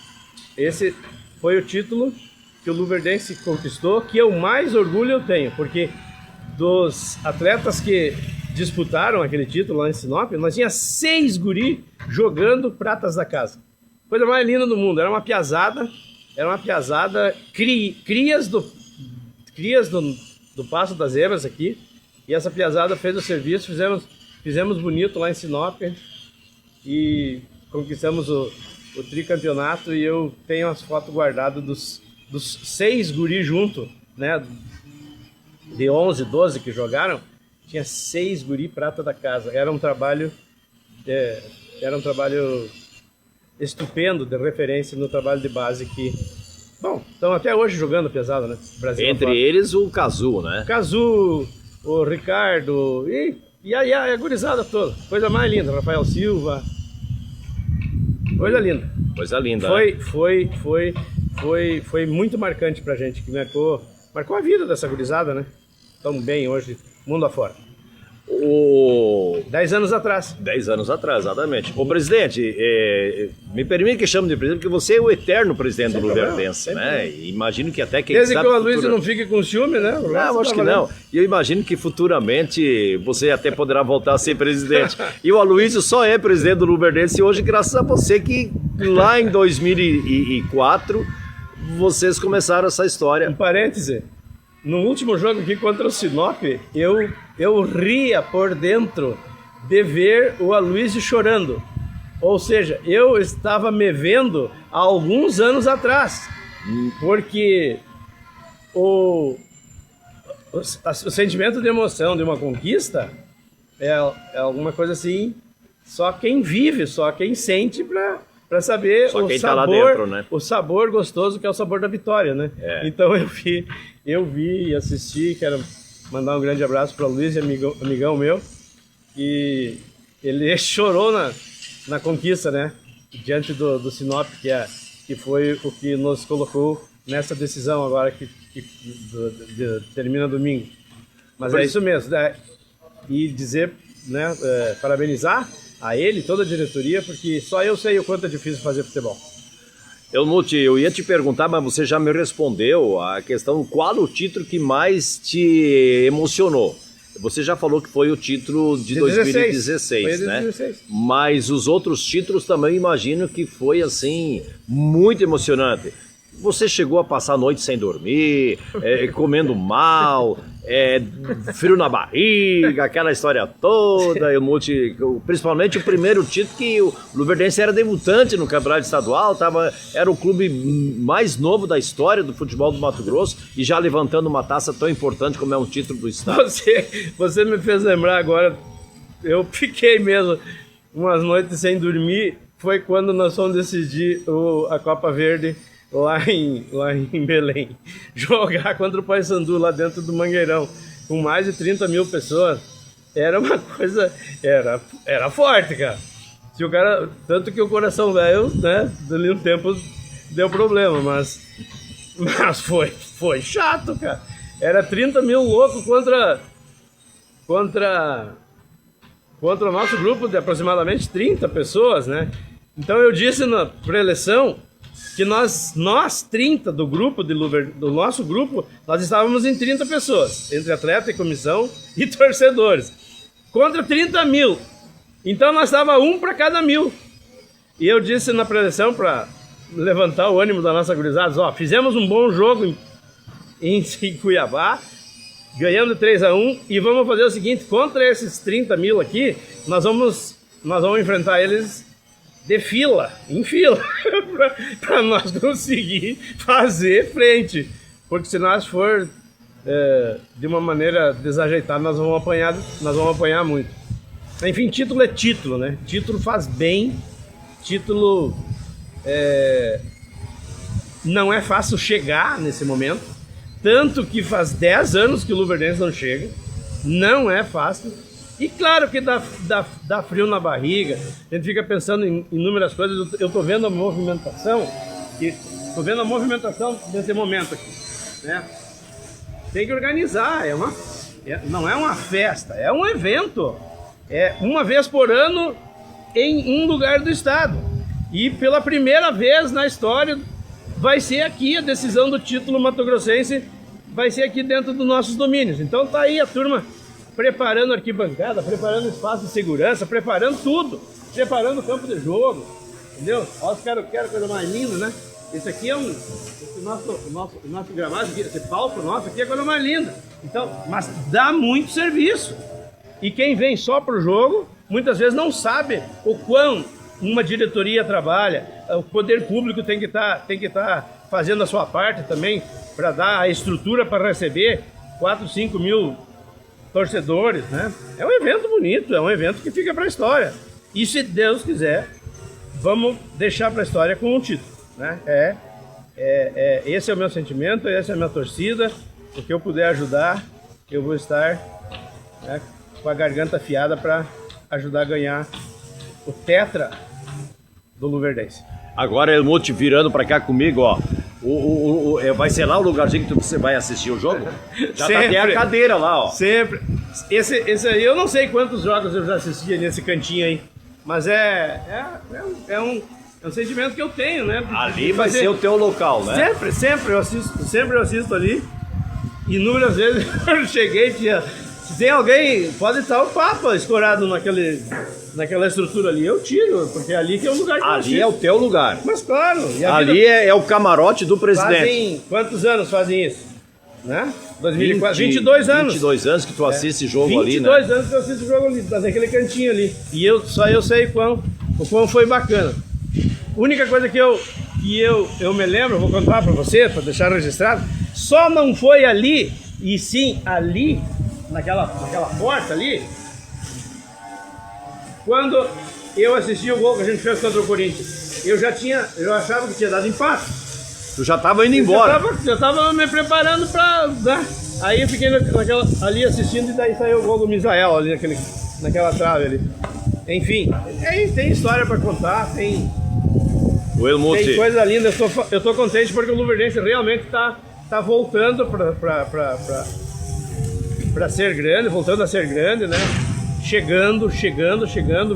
Esse foi o título que o Luverdense conquistou, que eu mais orgulho eu tenho, porque dos atletas que disputaram aquele título lá em Sinop, nós tínhamos 6 guri jogando pratas da casa. Coisa mais linda do mundo. Era uma piazada crias do Passo das Zebras aqui, e essa piazada fez o serviço, fizemos bonito lá em Sinop e conquistamos o tricampeonato, e eu tenho as fotos guardadas dos 6 guri junto, né, de 11, 12 que jogaram, tinha 6 guri prata da casa. Era um trabalho estupendo de referência no trabalho de base que, bom, estão até hoje jogando pesado, né? Brasil Entre eles o Cazu, né? O Cazu, o Ricardo e a gurizada toda. Coisa mais linda, Rafael Silva. Coisa linda. Coisa linda. Foi muito marcante pra gente, que marcou a vida dessa gurizada, né? Tão bem hoje, mundo afora. 10 anos atrás. 10 anos atrás, exatamente. Ô, presidente, me permite que chame de presidente, porque você é o eterno presidente do Luverdense, né? E imagino que até quem Desde sabe... que o Aloysio não fique com ciúme, né? Não, acho que não. E eu imagino que futuramente você até poderá voltar a ser presidente. E o Aloysio só é presidente do Luverdense hoje graças a você, que lá em 2004 vocês começaram essa história. Um parêntese. No último jogo aqui contra o Sinop, eu ria por dentro de ver o Aloysio chorando. Ou seja, eu estava me vendo há alguns anos atrás. Porque o sentimento de emoção de uma conquista é alguma coisa assim, só quem vive, só quem sente para saber só o quem sabor, tá lá dentro, né? O sabor gostoso que é o sabor da vitória, né? Então eu vi e assisti. Quero mandar um grande abraço para o Luiz, amigão meu, e ele chorou na conquista, né? Diante do Sinop, que foi o que nos colocou nessa decisão agora que termina domingo. Mas é isso mesmo, né? E dizer, né, parabenizar a ele, toda a diretoria, porque só eu sei o quanto é difícil fazer futebol. Helmut, eu ia te perguntar, mas você já me respondeu a questão, qual o título que mais te emocionou? Você já falou que foi o título de 2016, né? 2016. Mas os outros títulos também imagino que foi, assim, muito emocionante. Você chegou a passar a noite sem dormir, comendo mal, frio na barriga, aquela história toda, principalmente o primeiro título, que o Luverdense era debutante no campeonato estadual, era o clube mais novo da história do futebol do Mato Grosso, e já levantando uma taça tão importante como é um título do estado. Você me fez lembrar agora, eu fiquei mesmo umas noites sem dormir, foi quando nós fomos decidir a Copa Verde lá em Belém, jogar contra o Paysandu lá dentro do Mangueirão, com mais de 30 mil pessoas. Era uma coisa, era forte, cara. Se o cara, tanto que o coração velho, né, dali um tempo deu problema, mas foi chato, cara. Era 30 mil loucos contra o nosso grupo de aproximadamente 30 pessoas, né? Então eu disse na pré-eleição que nós 30 do nosso grupo, nós estávamos em 30 pessoas, entre atleta e comissão e torcedores, contra 30 mil. Então nós estávamos um para cada 1.000. E eu disse na pré-eleição, para levantar o ânimo da nossa gurizada, fizemos um bom jogo em Cuiabá, ganhando 3-1, e vamos fazer o seguinte: contra esses 30 mil aqui, nós vamos enfrentar eles em fila, para nós conseguir fazer frente, porque se nós for de uma maneira desajeitada, nós vamos apanhar muito. Enfim, título é título, né? Título faz bem, título não é fácil chegar nesse momento, tanto que faz 10 anos que o Luverdense não chega, não é fácil. E claro que dá frio na barriga, a gente fica pensando em inúmeras coisas. Eu estou vendo a movimentação, desse momento aqui, né? Tem que organizar, não é uma festa, é um evento. É uma vez por ano em um lugar do estado. E pela primeira vez na história vai ser aqui a decisão do título mato-grossense, vai ser aqui dentro dos nossos domínios. Então tá aí a turma preparando arquibancada, preparando espaço de segurança, preparando tudo, preparando o campo de jogo, entendeu? Olha os caras querem coisa mais linda, né? Esse aqui é esse nosso gramado, esse palco nosso aqui é a coisa mais linda. Então, mas dá muito serviço. E quem vem só pro jogo, muitas vezes não sabe o quão uma diretoria trabalha, o poder público tem que estar fazendo a sua parte também para dar a estrutura para receber 4, 5 mil torcedores, né? É um evento bonito, é um evento que fica para a história. E se Deus quiser, vamos deixar para a história com um título, né? Esse é o meu sentimento, essa é a minha torcida. O que eu puder ajudar, eu vou estar, né, com a garganta afiada para ajudar a ganhar o tetra do Luverdense. Agora ele te virando para cá comigo, ó. Vai ser lá o lugarzinho que você vai assistir o jogo? Já tá até a cadeira lá, ó. Sempre. Esse aí, eu não sei quantos jogos eu já assisti nesse cantinho aí, mas é um sentimento que eu tenho, né? Ali vai ser o teu local, né? Sempre eu assisto ali. Inúmeras vezes eu cheguei, se tem alguém, pode estar o Papa escorado naquela estrutura ali, eu tiro, porque é ali que é o lugar que eu assisto. Ali é o teu lugar. Mas claro. Ali é o camarote do presidente. Quantos anos fazem isso? Né? 2004, 22 anos. 22 anos que tu assiste jogo ali, né? 22 anos que eu assisto jogo ali, naquele cantinho ali. E só eu sei o quão foi bacana. A única coisa que eu me lembro, vou contar para você, para deixar registrado, só não foi ali, e sim ali, naquela porta ali, quando eu assisti o gol que a gente fez contra o Corinthians. Eu achava que tinha dado empate. Tu já estava indo embora. Já estava me preparando para dar. Aí eu fiquei ali assistindo e daí saiu o gol do Misael ali naquela trave ali. Enfim, tem história para contar, tem coisa linda. Eu tô contente porque o Luverdense realmente tá voltando para ser grande, voltando a ser grande, né? Chegando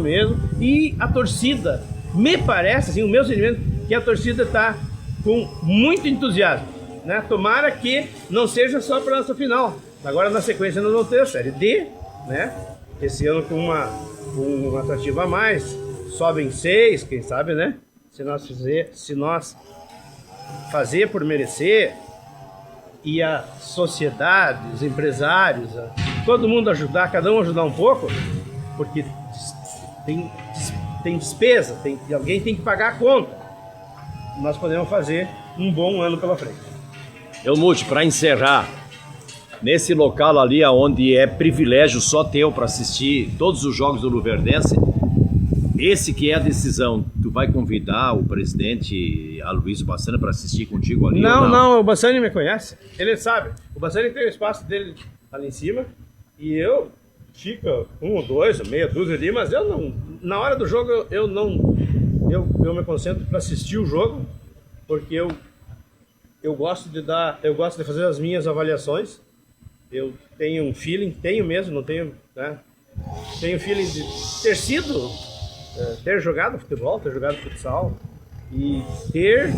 mesmo. E a torcida, me parece, assim, o meu sentimento, que a torcida tá com muito entusiasmo, né? Tomara que não seja só para nossa final. Agora na sequência nós vamos ter a Série D, né? Esse ano com uma atrativa a mais, sobem 6, quem sabe, né? Se nós fazer por merecer, e a sociedade, os empresários, todo mundo ajudar, cada um ajudar um pouco, porque tem despesa, alguém tem que pagar a conta. Nós podemos fazer um bom ano pela frente. Helmut, para encerrar, nesse local ali onde é privilégio só teu para assistir todos os jogos do Luverdense, esse que é a decisão, tu vai convidar o presidente Aloysio Bassani para assistir contigo ali? Não, o Bassani me conhece, ele sabe. O Bassani tem o espaço dele ali em cima e eu fico 1 ou 2, meia dúzia ali, mas eu não, na hora do jogo eu me concentro para assistir o jogo, porque eu gosto de fazer as minhas avaliações. Eu tenho um feeling, não tenho, né? Tenho feeling de ter jogado futebol, ter jogado futsal e ter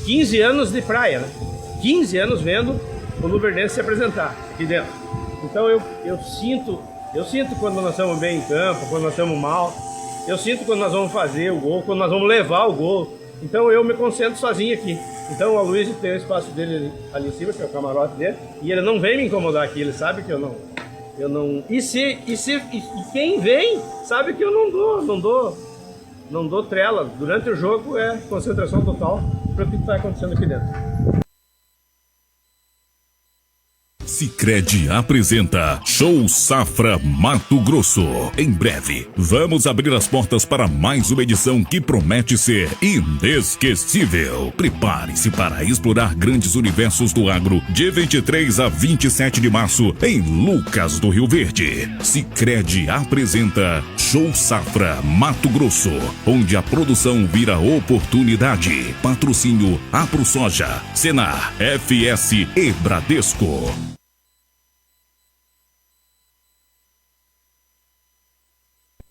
15 anos de praia, né? 15 anos vendo o Luverdense se apresentar aqui dentro. Então eu sinto quando nós estamos bem em campo, quando nós estamos mal. Eu sinto quando nós vamos fazer o gol, quando nós vamos levar o gol. Então eu me concentro sozinho aqui. Então o Aloysio tem o espaço dele ali em cima, que é o camarote dele, e ele não vem me incomodar aqui, ele sabe que eu não. E quem vem sabe que eu não dou trela. Durante o jogo é concentração total para o que está acontecendo aqui dentro. Sicredi apresenta Show Safra Mato Grosso. Em breve, vamos abrir as portas para mais uma edição que promete ser inesquecível. Prepare-se para explorar grandes universos do agro de 23 a 27 de março em Lucas do Rio Verde. Sicredi apresenta Show Safra Mato Grosso, onde a produção vira oportunidade. Patrocínio AproSoja, Senar, FS e Bradesco.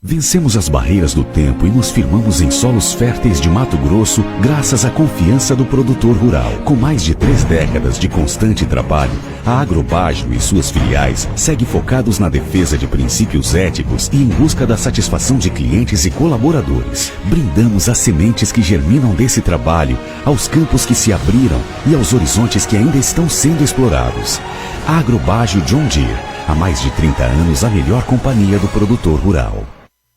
Vencemos as barreiras do tempo e nos firmamos em solos férteis de Mato Grosso graças à confiança do produtor rural. Com mais de 3 décadas de constante trabalho, a Agrobágio e suas filiais seguem focados na defesa de princípios éticos e em busca da satisfação de clientes e colaboradores. Brindamos as sementes que germinam desse trabalho, aos campos que se abriram e aos horizontes que ainda estão sendo explorados. A Agrobágio John Deere, há mais de 30 anos a melhor companhia do produtor rural.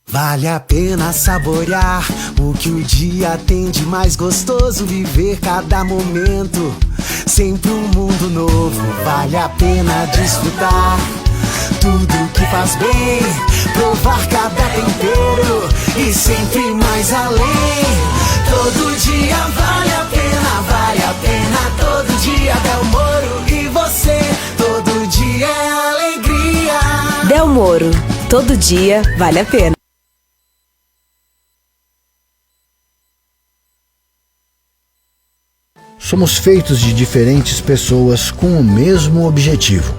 Vale a pena saborear o que o dia tem de mais gostoso, viver cada momento, sempre um mundo novo. Vale a pena desfrutar tudo que faz bem, provar cada tempero e sempre mais além. Todo dia vale a pena, todo dia Del Moro e você, todo dia é alegria. Del Moro, todo dia vale a pena. Somos feitos de diferentes pessoas com o mesmo objetivo: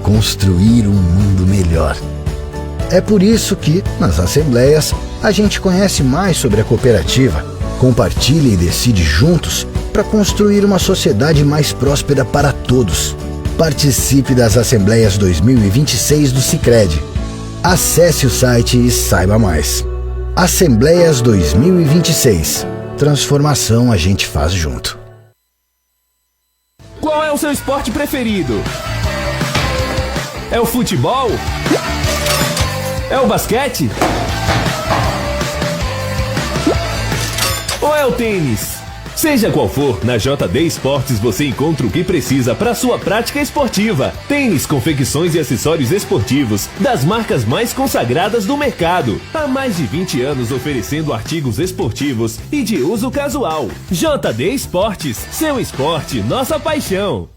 construir um mundo melhor. É por isso que, nas assembleias, a gente conhece mais sobre a cooperativa, compartilha e decide juntos para construir uma sociedade mais próspera para todos. Participe das Assembleias 2026 do Sicredi. Acesse o site e saiba mais. Assembleias 2026. Transformação a gente faz junto. Qual é o seu esporte preferido? É o futebol? É o basquete? Ou é o tênis? Seja qual for, na JD Esportes você encontra o que precisa para sua prática esportiva. Tênis, confecções e acessórios esportivos das marcas mais consagradas do mercado. Há mais de 20 anos oferecendo artigos esportivos e de uso casual. JD Esportes, seu esporte, nossa paixão.